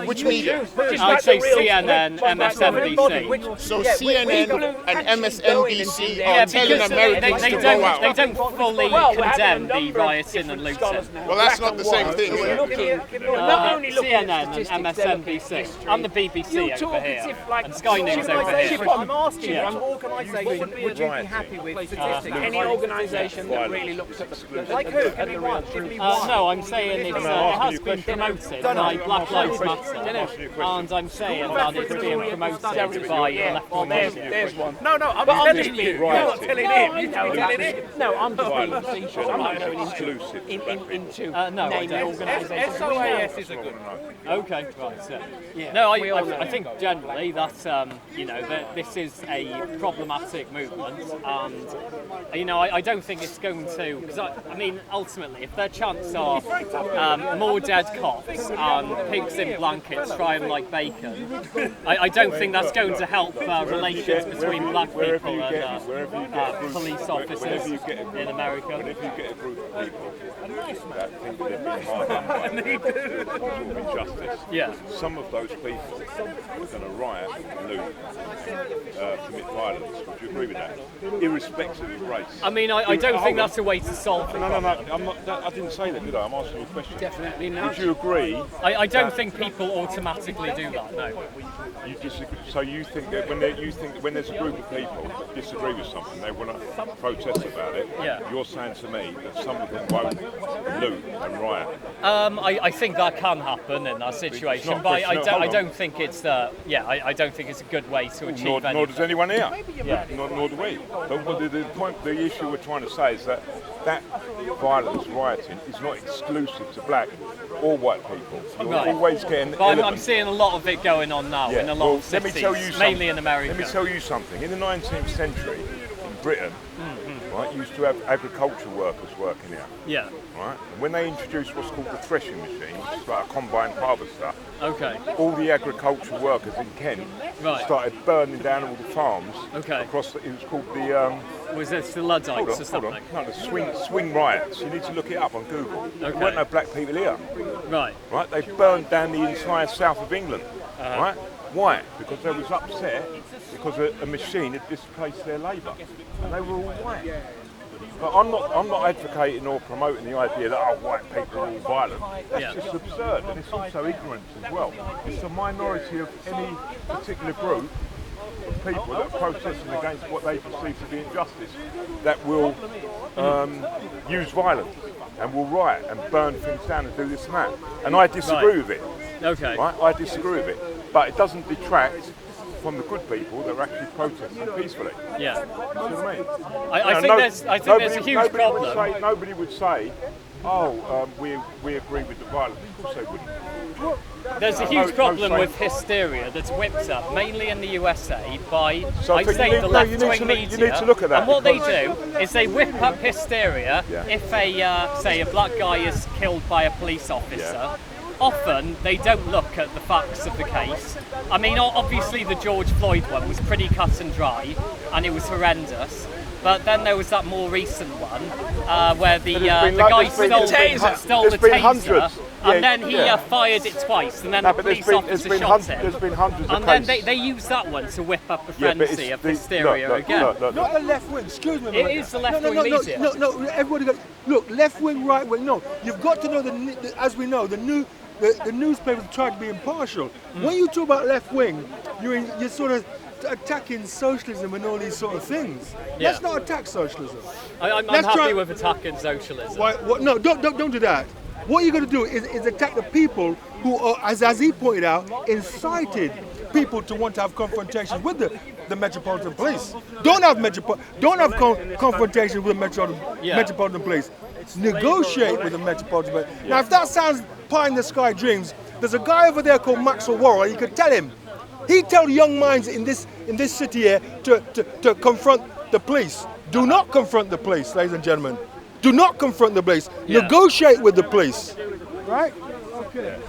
Which media? I'd say CNN, MSNBC. So CNN and MSNBC are telling Americans to go out. They don't fully condemn the rioting and looting. Well, that's not the same thing. CNN and MSNBC. I'm the BBC over here, and Sky News over here. I'm asking you, would you be happy with statistics? Any organisation that really looks at the like who? Give me one. No, I'm saying it has been promoted by Black Lives Matter, and I'm saying that it's being promoted by left-wing media. There's one. No, I'm telling you. You're not telling him. You're telling him. No, I'm just being facetious. I'm not going into naming organisations. SOAS is a good one. Okay, right. Yeah. No, I think generally that that this is a problematic movement, and I don't think it's going to, because I mean ultimately if their chants are more dead cops and pigs in blankets frying like bacon, I don't think that's going to help relations between black people and police officers in America. And if you get a group of people that think they've been hard done by injustice, some of those people are going to riot, loot, commit violence. Would you agree with that? Irrespective of race. I mean, I don't think that's a way to solve it. No, I'm not, I didn't say that, did I? I'm asking you a question. Definitely not. Would you agree? I don't think people automatically do that, no. You disagree, so you think that when there's a group of people that disagree with something, they want to protest about it, you're saying to me that some of them won't loot and riot? I think that can happen in that situation, but I don't think it's I don't think it's a good way to achieve anything. Nor does anyone here. Nor do we. But the issue we're trying to say is that violence, rioting, is not exclusive to black or white people. You're always getting. But I'm seeing a lot of it going on now in a lot of cities, mainly in America. Let me tell you something. In the 19th century, in Britain, right, you used to have agricultural workers working here. Yeah. Right. And when they introduced what's called the threshing machine, which is like a combined harvester, all the agricultural workers in Kent started burning down all the farms. Across it was called the. Was this the Luddites or something? No, the swing riots. You need to look it up on Google. There weren't no black people here. Right. Right. They burned down the entire south of England. Right. Why? Because they was upset because a machine had displaced their labour, and they were all white. But I'm not advocating or promoting the idea that white people are all violent. That's just absurd, and it's also ignorance as well. It's a minority of any particular group of people that are protesting against what they perceive to be injustice that will use violence and will riot and burn things down and do this and that. And I disagree with it. Okay. Right? I disagree with it. But it doesn't detract from the good people that are actually protesting peacefully. Yeah. You see what I mean? I think there's a huge problem. Nobody would say, we agree with the violence. Of course they wouldn't. There's a huge problem with hysteria that's whipped up, mainly in the USA, by, the left-wing media. You need to look at that. And what they do is they whip up hysteria if a black guy is killed by a police officer. Often they don't look at the facts of the case. I mean, obviously the George Floyd one was pretty cut and dry, and it was horrendous. But then there was that more recent one where the guy stole the taser. and then he fired it twice, and then the police officer shot him. There's been hundreds of and cases. then they use that one to whip up a frenzy of hysteria again. Not the left wing, excuse me. It is the left wing media. No, everybody goes, look, left wing, right wing, no. You've got to know, as we know, the newspapers try to be impartial. When you talk about left wing, you're sort of attacking socialism and all these sort of things. Let's not attack socialism. I'm happy with attacking socialism. No, don't do that. What you're going to do is attack the people who are, as he pointed out, incited people to want to have confrontations with the Metropolitan Police. Don't have confrontation with the Metropolitan Police. Negotiate with the Metropolitan Police. Now, if that sounds pie in the sky dreams, there's a guy over there called Maxwell Worrell. You could tell him. He tell young minds in this city here to confront the police. Do not confront the police, ladies and gentlemen. Do not confront the police. Negotiate with the police. Right? Okay.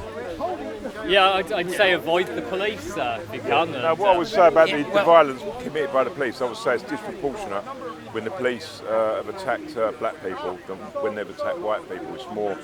Yeah, I'd say avoid the police if you can. Now, what I would say about the violence committed by the police, I would say it's disproportionate when the police have attacked black people than when they've attacked white people. It's more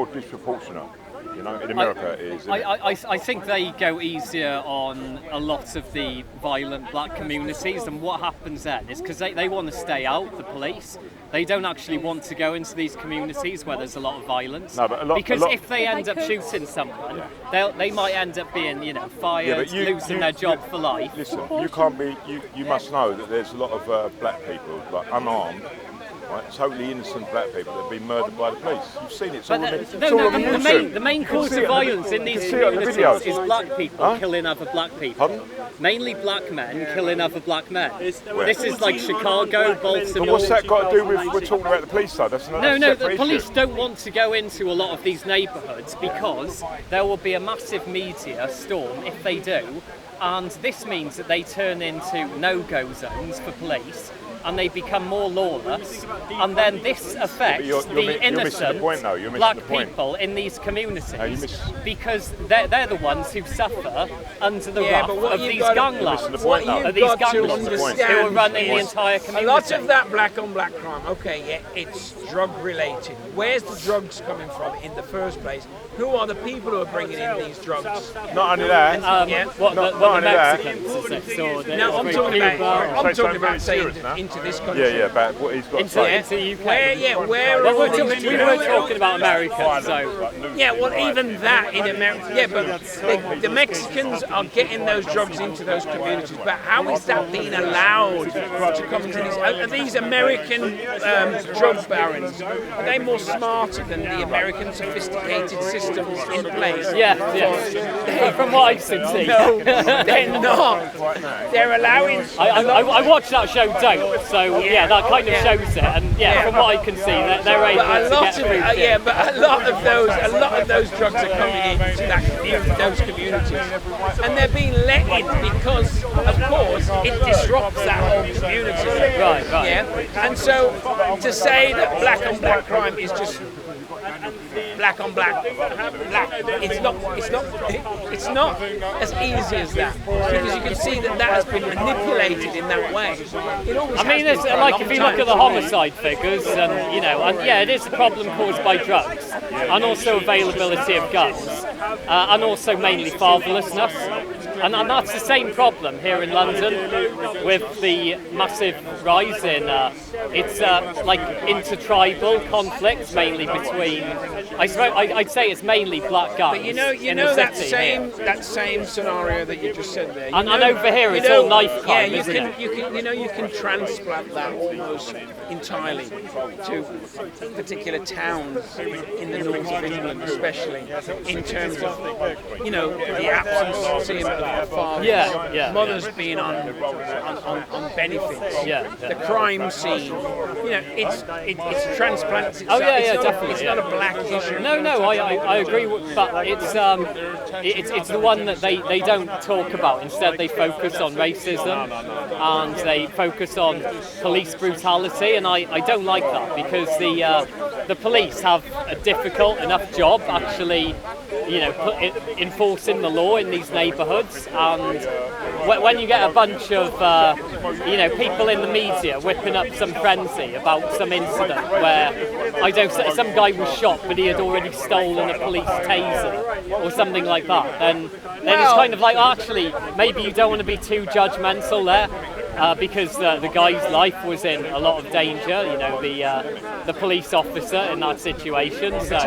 disproportionate. You know, in America it is. I think they go easier on a lot of the violent black communities, and what happens then is because they want to stay out, the police. They don't actually want to go into these communities where there's a lot of violence. No, but because if they end up shooting someone, they might end up being, fired, losing their job for life. Listen, you can't be. You must know that there's a lot of black people, like unarmed. Right, totally innocent black people that have been murdered by the police. You've seen it. The main cause of violence in these communities is black people killing other black people. Pardon? Mainly black men killing other black men. This is like Chicago, Baltimore. But what's that got to do with we're talking about the police though? That's no, the police don't want to go into a lot of these neighbourhoods because there will be a massive media storm if they do, and this means that they turn into no-go zones for police. And they become more lawless, and then this affects the innocent black people in these communities because they're the ones who suffer under the wrath of these ganglands, who are running the entire community. A lot of that black on black crime, it's drug related. Where's the drugs coming from in the first place? Who are the people who are bringing in these drugs? Not only that. The Mexicans, is it? No, I'm talking about saying into this country. Yeah, but what he's got into the UK. Where we were talking about America, so. Yeah, well, even that in America. Yeah, but the Mexicans are getting those drugs into those communities. But how is that being allowed to come into these? Are these American drug barons? Are they more smarter than the American sophisticated systems in place? Yeah. From what I can see. No, they're not. They're allowing. I watched that show Dope, so that kind of shows it, and from what I can see, they're able to get through. But a lot of those drugs are coming into those communities, and they're being let in because, of course, it disrupts that whole community. Right. Yeah, and so to say that black on black crime is just black on black. It's not as easy as that, because you can see that has been manipulated in that way. It's like if you look at the homicide figures, it is a problem caused by drugs, and also availability of guns, and also mainly fatherlessness. And that's the same problem here in London with the massive rise in like intertribal conflicts, mainly between. I'd say it's mainly black gangs. But you know that same scenario that you just said there. And over here it's all knife crime. You can transplant that almost entirely to particular towns in the north of England, especially in terms of the absence of fathers, mothers being on benefits, the crime scene. It's transplants itself. Definitely. It's not a black issue. No, I agree, but it's the one that they don't talk about. Instead, they focus on racism and they focus on police brutality, and I don't like that because the police have a difficult enough job actually, enforcing the law in these neighbourhoods. And when you get a bunch of, people in the media whipping up some frenzy about some incident where, some guy was shot but he had already stolen a police taser or something like that, then it's kind of like, actually, maybe you don't want to be too judgmental there. Because the guy's life was in a lot of danger, the police officer in that situation. So.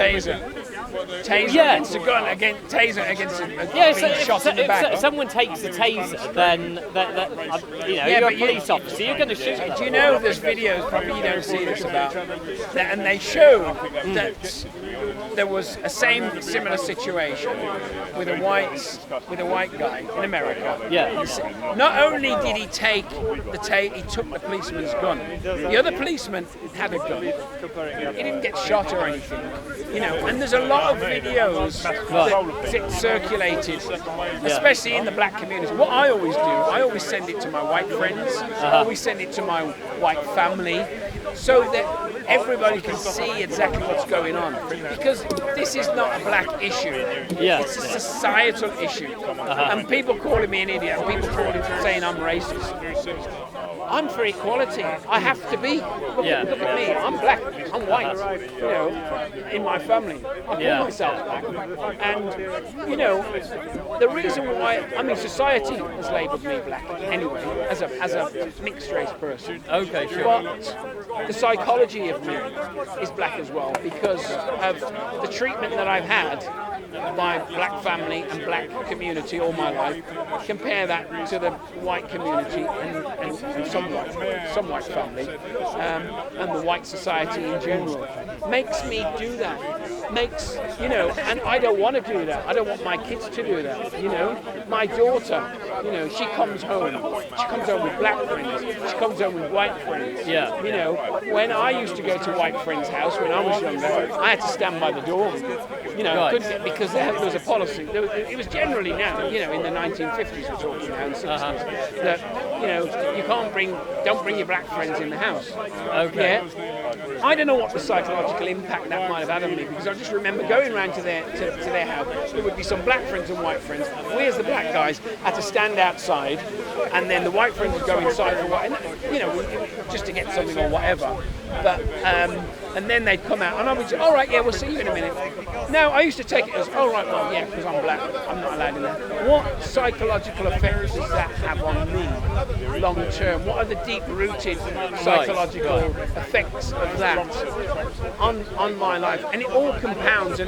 Taser against a gun, taser against being shot in the back. If someone takes a taser, then you're a police officer, you're going to shoot them. Do you know there's videos, probably you don't see this about, and they show that there was a similar situation with a white guy in America. Yeah. Not only did he take he took the policeman's gun. The other policeman had a gun. He didn't get shot or anything. And there's a lot of videos that circulated, especially in the black community. What I always do, I always send it to my white friends, I always send it to my white family, so that everybody can see exactly what's going on. Because this is not a black issue, it's a societal issue. And people calling me an idiot, and people saying I'm racist. I'm for equality. I have to be. Look at me. I'm black. I'm white. In my family, I call myself black. And the reason why, society has labelled me black anyway, as a mixed race person. Okay, sure. But the psychology of me is black as well, because of the treatment that I've had by black family and black community all my life. Compare that to the white community and some white family and the white society in general. Makes me do that. And I don't want to do that. I don't want my kids to do that. My daughter, she comes home with black friends. She comes home with white friends. Yeah. When I used to go to white friends' house when I was younger, I had to stand by the door. Couldn't, because there was a policy. It was generally now, in the 1950s we're talking now, and 60s, that you don't bring your black friends in the house. Okay. Yeah? I don't know what the psychological impact that might have had on me, because I just remember going around to their house. There would be some black friends and white friends. We as the black guys had to stand outside, and then the white friends would go inside for just to get something or whatever. But and then they'd come out, and I would say, all right, yeah, we'll see you in a minute. No, I used to take it as, all right, well, yeah, because I'm black, I'm not allowed in there. What psychological effects does that have on me long term? What are the deep-rooted psychological effects of that on my life? And it all compounds,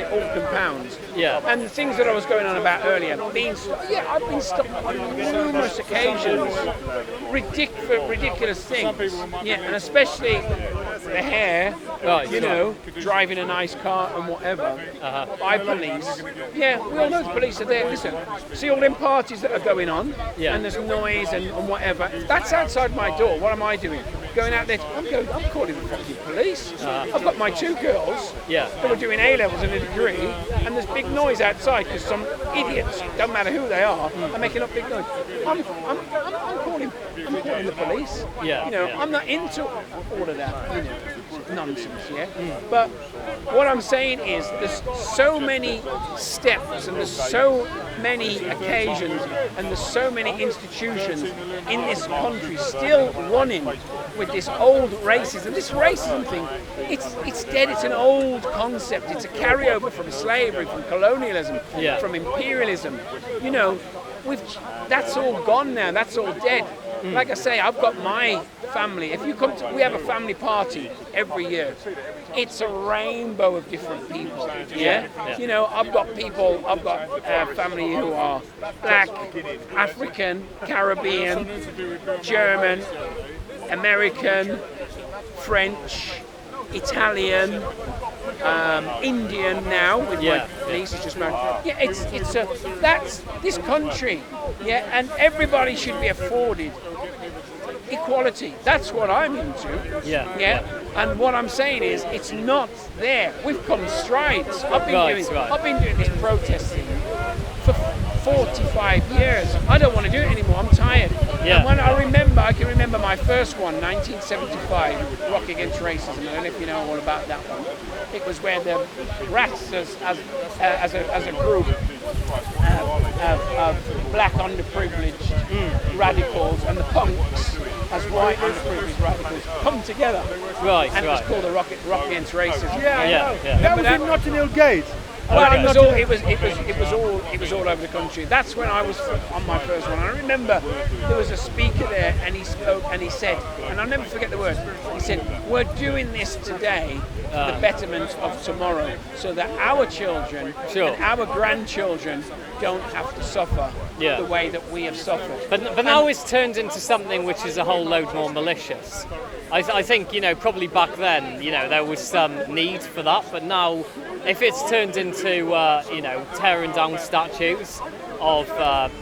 Yeah. And the things that I was going on about earlier, I've been stopped on numerous occasions, ridiculous things. Yeah, and especially the hair, driving a nice car and whatever, by police. Yeah, we all know the police are there. Listen, see all them parties that are going on, and there's noise and whatever. That's outside my door. What am I doing? Going out there, I'm calling the fucking police. I've got my two girls that were doing A-levels and a degree, and there's big noise outside because some idiots, don't matter who they are making up big noise. I'm calling the police. I'm not into all of that, nonsense, But what I'm saying is there's so many steps and there's so many occasions and there's so many institutions in this country still running with this old racism. This racism thing, it's dead. It's an old concept. It's a carryover from slavery, from colonialism, from imperialism. That's all gone now. That's all dead. Like I say, I've got my family. If you come to, we have a family party every year. It's a rainbow of different people. I've got family who are black, African, Caribbean, German, American, French, Italian, Indian now with my niece is just married. That's this country. And everybody should be afforded equality. That's what I'm into. And what I'm saying is it's not there. We've come strides. I've been doing this protesting for 45 years. I don't want to do it anymore. I'm tired. Yeah. And when I can remember my first one, 1975, Rock Against Racism. I don't know if you know all about that one. It was where the Rats, as a group of black underprivileged radicals, and the punks as white underprivileged radicals come together. Right, and it was called the Rock Against Racism. Yeah. That was in Notting Hill Gate. Well, it was all over the country. That's when I was on my first one. I remember there was a speaker there, and he spoke, and he said, and I'll never forget the word. He said, "We're doing this today for the betterment of tomorrow, so that our children and our grandchildren don't have to suffer the way that we have suffered." But now it's turned into something which is a whole load more malicious. I think, probably back then, there was some need for that, but now, if it's turned into, tearing down statues of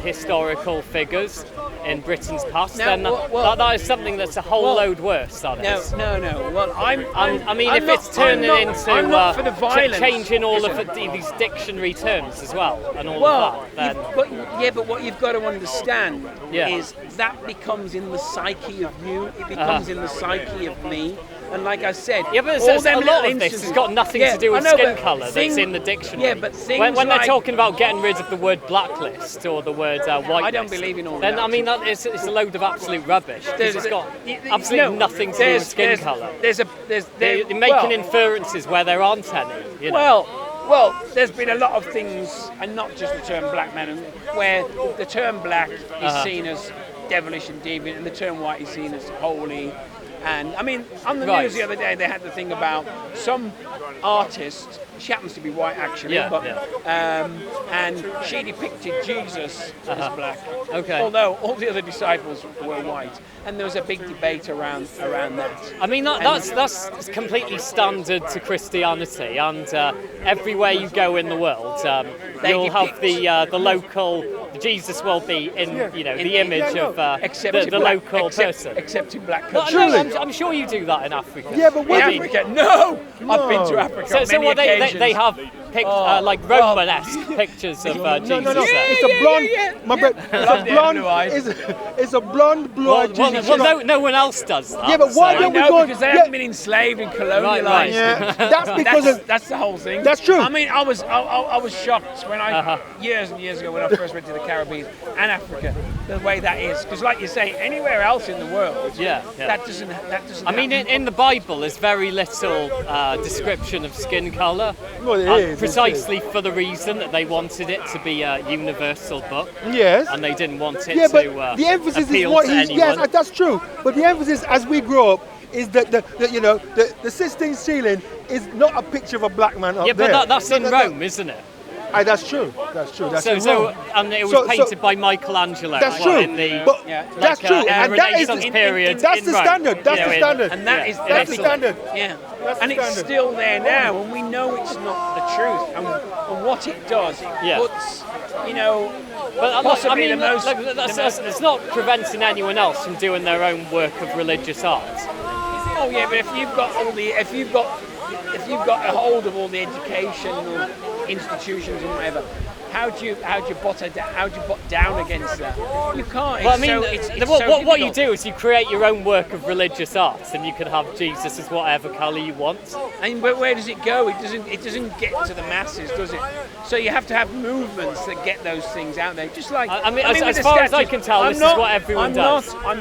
historical figures in Britain's past, then that is something that's a whole load worse, that is. No. Well, if it's turning into I'm not for the violence. Changing all of these dictionary terms as well, and all of that, then... But what you've got to understand is that becomes in the psyche of you, it becomes in the psyche of me. And like I said, but a lot of this has got nothing to do with skin colour that's in the dictionary. Yeah, but things when they're talking about getting rid of the word blacklist or the word white, I don't believe in all then, that. It's a load of absolute rubbish. Because it's got absolutely nothing to do with skin colour. They're making inferences where there aren't any. Well, there's been a lot of things, and not just the term black man, where the term black is seen as devilish and deviant, and the term white is seen as holy. And on the news the other day, they had the thing about some artist. She happens to be white, actually, and she depicted Jesus as black. Okay. Although all the other disciples were white, and there was a big debate around that. That's completely standard to Christianity, and everywhere you go in the world, you'll have the local. Jesus will be in the image of the local person. Except in black No, culture. I'm sure you do that in Africa. Yeah, but in Africa, no. I've been to Africa. So what they have like Romanesque pictures of Jesus. No. It's a blonde. My friend, it's a blonde blue-eyed Jesus. Well, no one else does that. Yeah, but why don't we go? Because they haven't been enslaved and colonialised. Right. Yeah, that's because that's the whole thing. That's true. I was shocked when years and years ago when I first went to the Caribbean and Africa, the way that is. Because, like you say, anywhere else in the world, that doesn't. In the Bible, there's very little description of skin colour. Well, it is. Precisely for the reason that they wanted it to be a universal book. Yes. And they didn't want it but to the emphasis appeal is what to he's. anyone. Yes, that's true. But the emphasis as we grow up is that the Sistine ceiling is not a picture of a black man up there. Yeah, but that's in Rome, isn't it? That's true. That's and it was painted by Michelangelo. That's true. In the, that's true. And that is period. That's the standard. That's the standard. And that's the standard. Yeah. And it's still there now, and we know it's not the truth. And what it does, it puts, possibly the most. It's not preventing anyone else from doing their own work of religious art. Oh yeah, but if you've got a hold of all the educational institutions and whatever, how do you butt down against that? You can't. What you do is you create your own work of religious art, and you can have Jesus as whatever colour you want. But where does it go? It doesn't get to the masses, does it? So you have to have movements that get those things out there. Just like as far as I can tell, this is what everyone does. I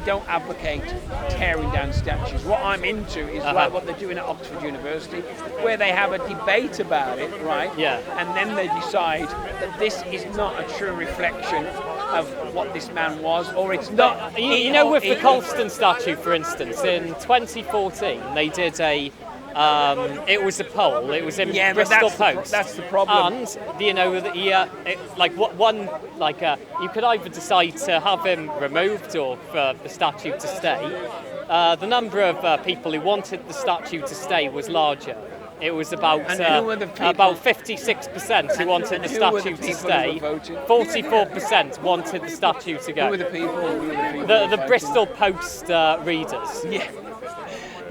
don't advocate tearing down statues. What I'm into is like what they're doing at Oxford University, where they have a debate about it, right? Yeah. And then they decide that this is not a true reflection of what this man was, or it's not. With the Colston statue, for instance, in 2014, they did it was a poll. It was in Bristol Post. That's the problem. And you could either decide to have him removed or for the statue to stay. The number of people who wanted the statue to stay was larger. It was about 56% who wanted the statue to stay. 44% wanted the statue to go. Who were the people? The Bristol Post readers.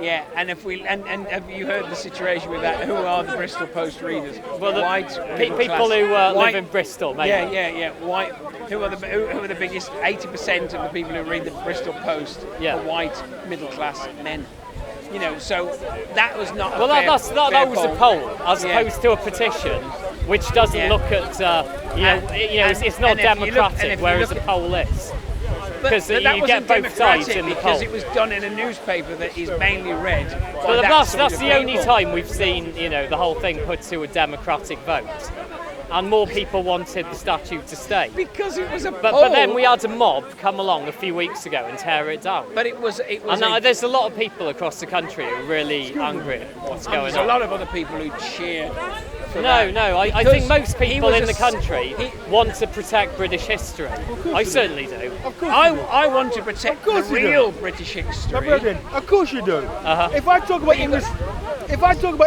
Yeah, and if we and have you heard the situation with that? Who are the Bristol Post readers? Well, white people who live in Bristol, maybe. Yeah. White. Who are the biggest? 80% of the people who read the Bristol Post are white middle class men. You know, so that was not. Well, that was a poll, as opposed to a petition, which doesn't look at it's not democratic, whereas a poll is. Because you get both sides in the poll. Because it was done in a newspaper that is mainly read. But that's the only time we've seen, the whole thing put to a democratic vote. And more people wanted the statue to stay. Because it was a poll. But then we had a mob come along a few weeks ago and tear it down. But it was. And there's a lot of people across the country who are really angry at what's going on. There's a lot of other people who cheered. I think most people in the country want to protect British history. I certainly do. Of course I want to protect the real British history. My brethren, of course you do. If I talk about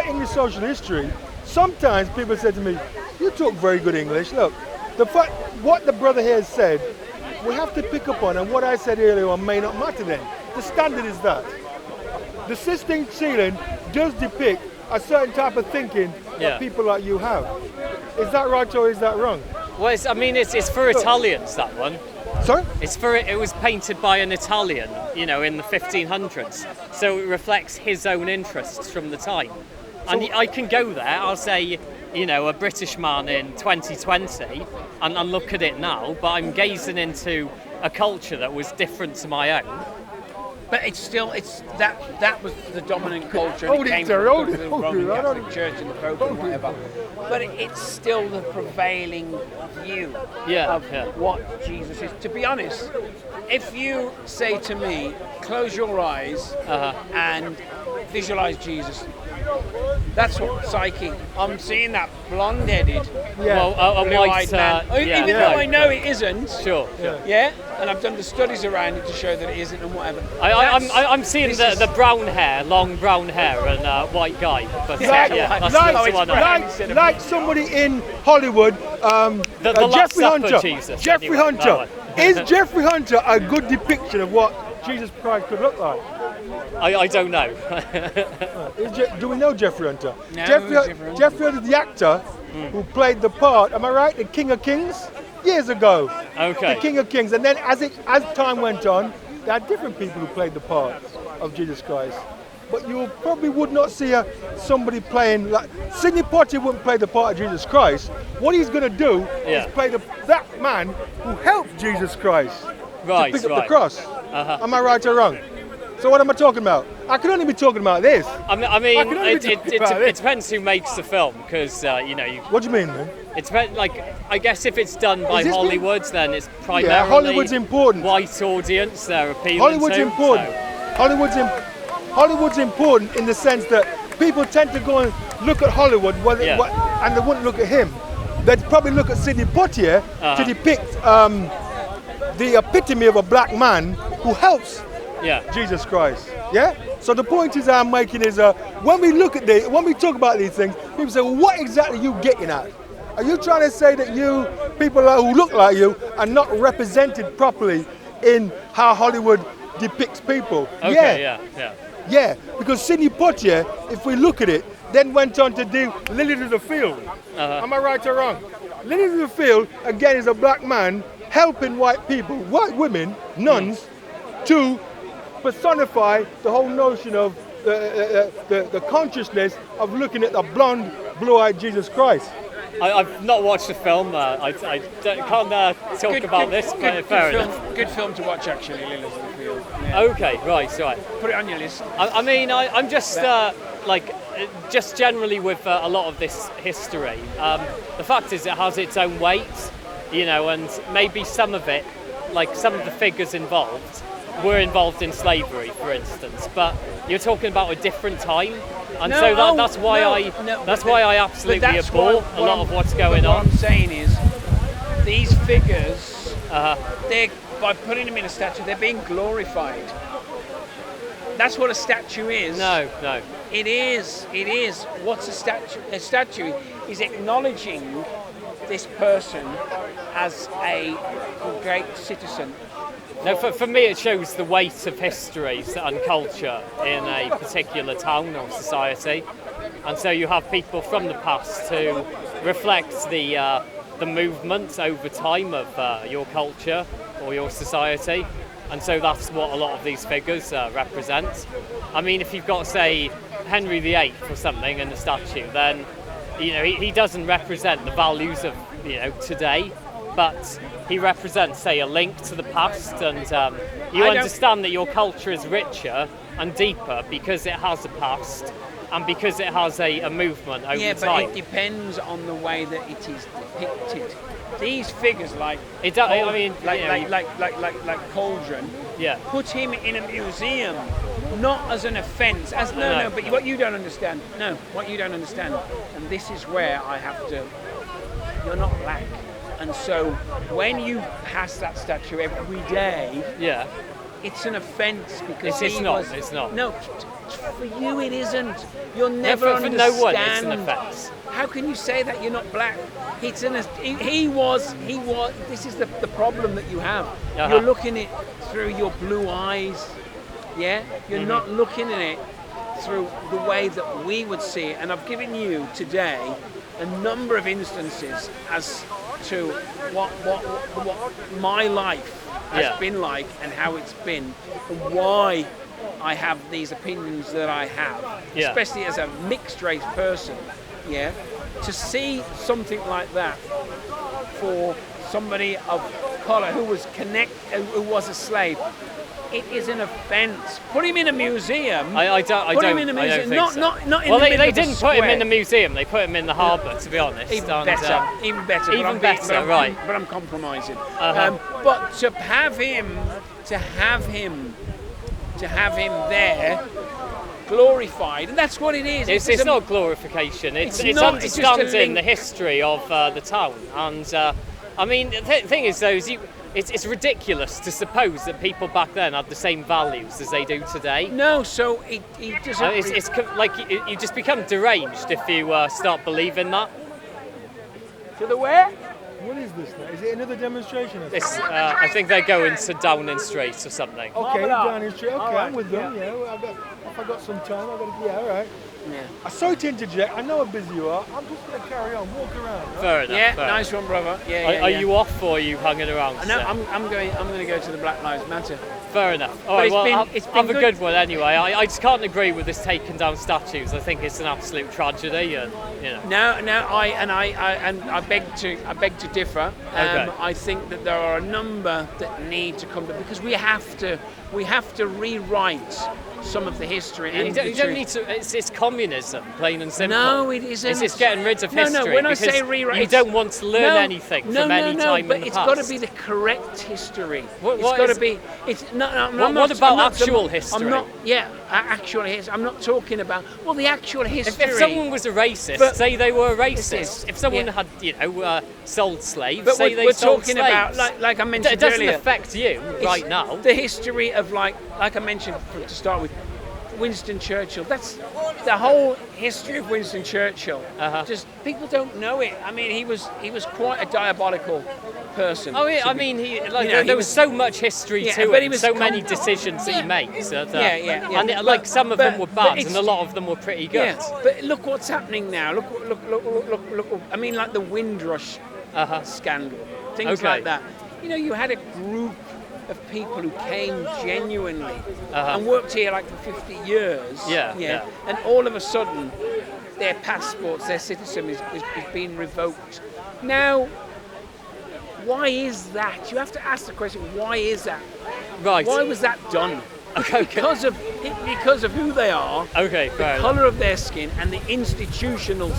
English social history, sometimes people say to me, "You talk very good English." Look, what the brother here said, we have to pick up on, and what I said earlier on may not matter then. The standard is that. The Sistine ceiling does depict a certain type of thinking that people like you have. Is that right or is that wrong? Well, it's for Italians, that one. Sorry? It was painted by an Italian, in the 1500s. So it reflects his own interests from the time. And I can go there, I'll say, a British man in 2020 and look at it now, but I'm gazing into a culture that was different to my own. But that was the dominant culture. And it came from the Roman Catholic Church and the Pope and whatever. But it's still the prevailing view of what Jesus is. To be honest, if you say to me, close your eyes and visualize Jesus, that's what psychic. I'm seeing that blonde-headed, blue-eyed man. Even though I know it isn't. Sure. Yeah. And I've done the studies around it to show that it isn't and whatever. I'm seeing the brown hair, long brown hair, and white guy. But like somebody in Hollywood, Jeffrey Hunter. Jesus, Jeffrey Hunter. Is Jeffrey Hunter a good depiction of what Jesus Christ could look like? I don't know. Do we know Jeffrey Hunter? No, Jeffrey Hunter, the actor who played the part, am I right, the King of Kings? Years ago. Okay. The King of Kings. And then as time went on, there are different people who played the part of Jesus Christ. But you probably would not see somebody playing, like Sidney Poitier wouldn't play the part of Jesus Christ. What he's going to do is play that man who helped Jesus Christ to pick up the cross. Am I right or wrong? So what am I talking about? I can only be talking about this. It depends who makes the film, because What do you mean, man? It depends. I guess if it's done by Hollywood, then it's primarily Hollywood's important. White audience. They're appealing Hollywood's to. Important. So. Hollywood's important in the sense that people tend to go and look at Hollywood, and they wouldn't look at him. They'd probably look at Sidney Poitier to depict the epitome of a black man who helps Jesus Christ. Yeah? So the point I'm making is when we talk about these things, people say, well, what exactly are you getting at? Are you trying to say that people who look like you are not represented properly in how Hollywood depicts people? Okay, yeah, because Sidney Poitier, if we look at it, then went on to do Lilies of the Field. Am I right or wrong? Lilies of the Field, again, is a black man helping white people, white women, nuns, to personify the whole notion of the consciousness of looking at the blonde, blue-eyed Jesus Christ. I've not watched the film. I can't talk about this. Fair enough. Good film to watch, actually, Lilies of the Field. Yeah. Okay, right. Put it on your list. I'm just just generally with a lot of this history. The fact is, it has its own weight, and maybe some of it, like some of the figures involved, were involved in slavery, for instance. But you're talking about a different time. And that's why I absolutely abhor a lot of what's going on. What I'm saying is, these figures, by putting them in a statue, they're being glorified. That's what a statue is. No. It is. What's a statue? A statue is acknowledging this person as a great citizen No, for me it shows the weight of history and culture in a particular town or society. And so you have people from the past who reflect the movement over time of your culture or your society. And so that's what a lot of these figures represent. I mean, if you've got, say, Henry VIII or something in the statue, then, you know, he doesn't represent the values of, you know, today, but he represents, say, a link to the past, and you understand that your culture is richer and deeper because it has a past and because it has a movement over time. Yeah, but it depends on the way that it is depicted. These figures, like Cauldron, put him in a museum, not as an offence. But what you don't understand. What you don't understand, and this is where I have to. You're not black, and so when you pass that statue every day, it's an offence because it's not. No, for you it isn't. You'll never understand. For no one, it's an offence. How can you say that you're not black? He was. This is the problem that you have. You're looking at it through your blue eyes. Yeah, you're not looking at it through the way that we would see it. And I've given you today a number of instances as to what my life has been like and how it's been, and why I have these opinions that I have, especially as a mixed race person. Yeah, to see something like that for somebody of colour who was a slave, it is an offence. Put him in a museum. I don't think so. Not in well, the middle they of the didn't put him square. in the museum. They put him in the harbour, to be honest. Even better. But I'm compromising. But to have him there, glorified, and that's what it is. It's not glorification. It's understanding the history of the town. And I mean, the thing is, though, it's ridiculous to suppose that people back then had the same values as they do today. No, so it doesn't. It's like you just become deranged if you start believing that. To the where? What is this now? Is it another demonstration? I think they're going to Downing Street or something. Okay, Downing Street. Okay, I'm with them. Yeah, if I got some time, all right. Yeah. I'm sorry to interject. I know how busy you are. I'm just going to carry on, walk around. Right? Fair enough. Yeah, nice one, brother. Are you off or are you hanging around? No, I'm going to go to the Black Lives Matter. Fair enough. All right, have a good one anyway. I just can't agree with this taking down statues. I think it's an absolute tragedy, and you know. I beg to differ. Okay. I think that there are a number that need to come because we have to rewrite some of the history. You don't need to. It's communism, plain and simple. No, it isn't. It's getting rid of history. No. When I say rewrite, you don't want to learn anything from any time but in the it's past. got to be the correct history. What about actual history? Actual history. I'm not talking about the actual history. If someone was a racist, say they were a racist. If someone had, sold slaves, but say they we're sold talking slaves. about like I mentioned it doesn't earlier. affect you right now. The history of like I mentioned to start with, Winston Churchill. That's the whole history of Winston Churchill. Just people don't know it. I mean, he was quite a diabolical person. Oh yeah, I mean, there was so much history to it. So many decisions that he made. And some of them were bad, and a lot of them were pretty good. Yeah, but look what's happening now. Look. I mean, like the Windrush scandal, things like that. You know, you had a group of people who came genuinely and worked here like for 50 years. And all of a sudden, their passports, their citizenship is being revoked. Now, why is that? You have to ask the question, why is that? Right. Why was that done? Okay. Because of who they are, the colour of their skin, and the institutional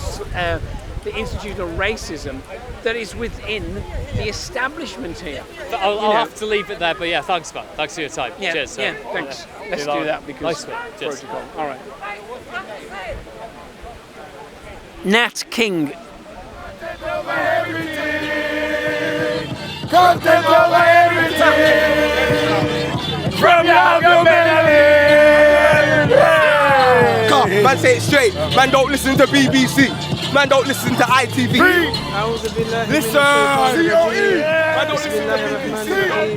racism that is within the establishment here. I'll have to leave it there, but yeah, thanks, man. Thanks for your time. Cheers. Thanks. Let's do that because protocol. All right. Nat King. Content over everything. From your belly. Man, say it straight. Man, don't listen to BBC. Man don't listen to ITV. Listen. Man don't listen to BBC.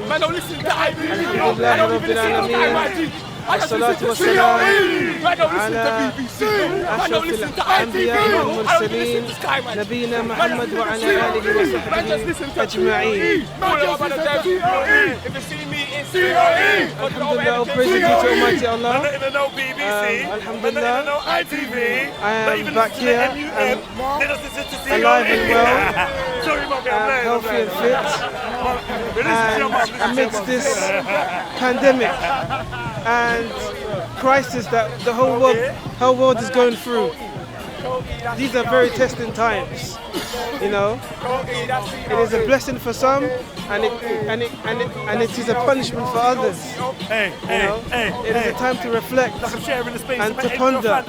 Man don't listen to ITV. Man don't even listen to ITV. والصلاة والسلام على أشرف الأنبياء والمرسلين نبينا محمد وعلى آله وصحبه أجمعين. Alhamdulillah, all praise to Almighty Allah. Alhamdulillah, I am back here, alive and well, healthy and fit, and amidst this pandemic and crisis that the whole world is going through. These are very testing times, you know. It is a blessing for some, and it is a punishment for others. You know, it is a time to reflect and to ponder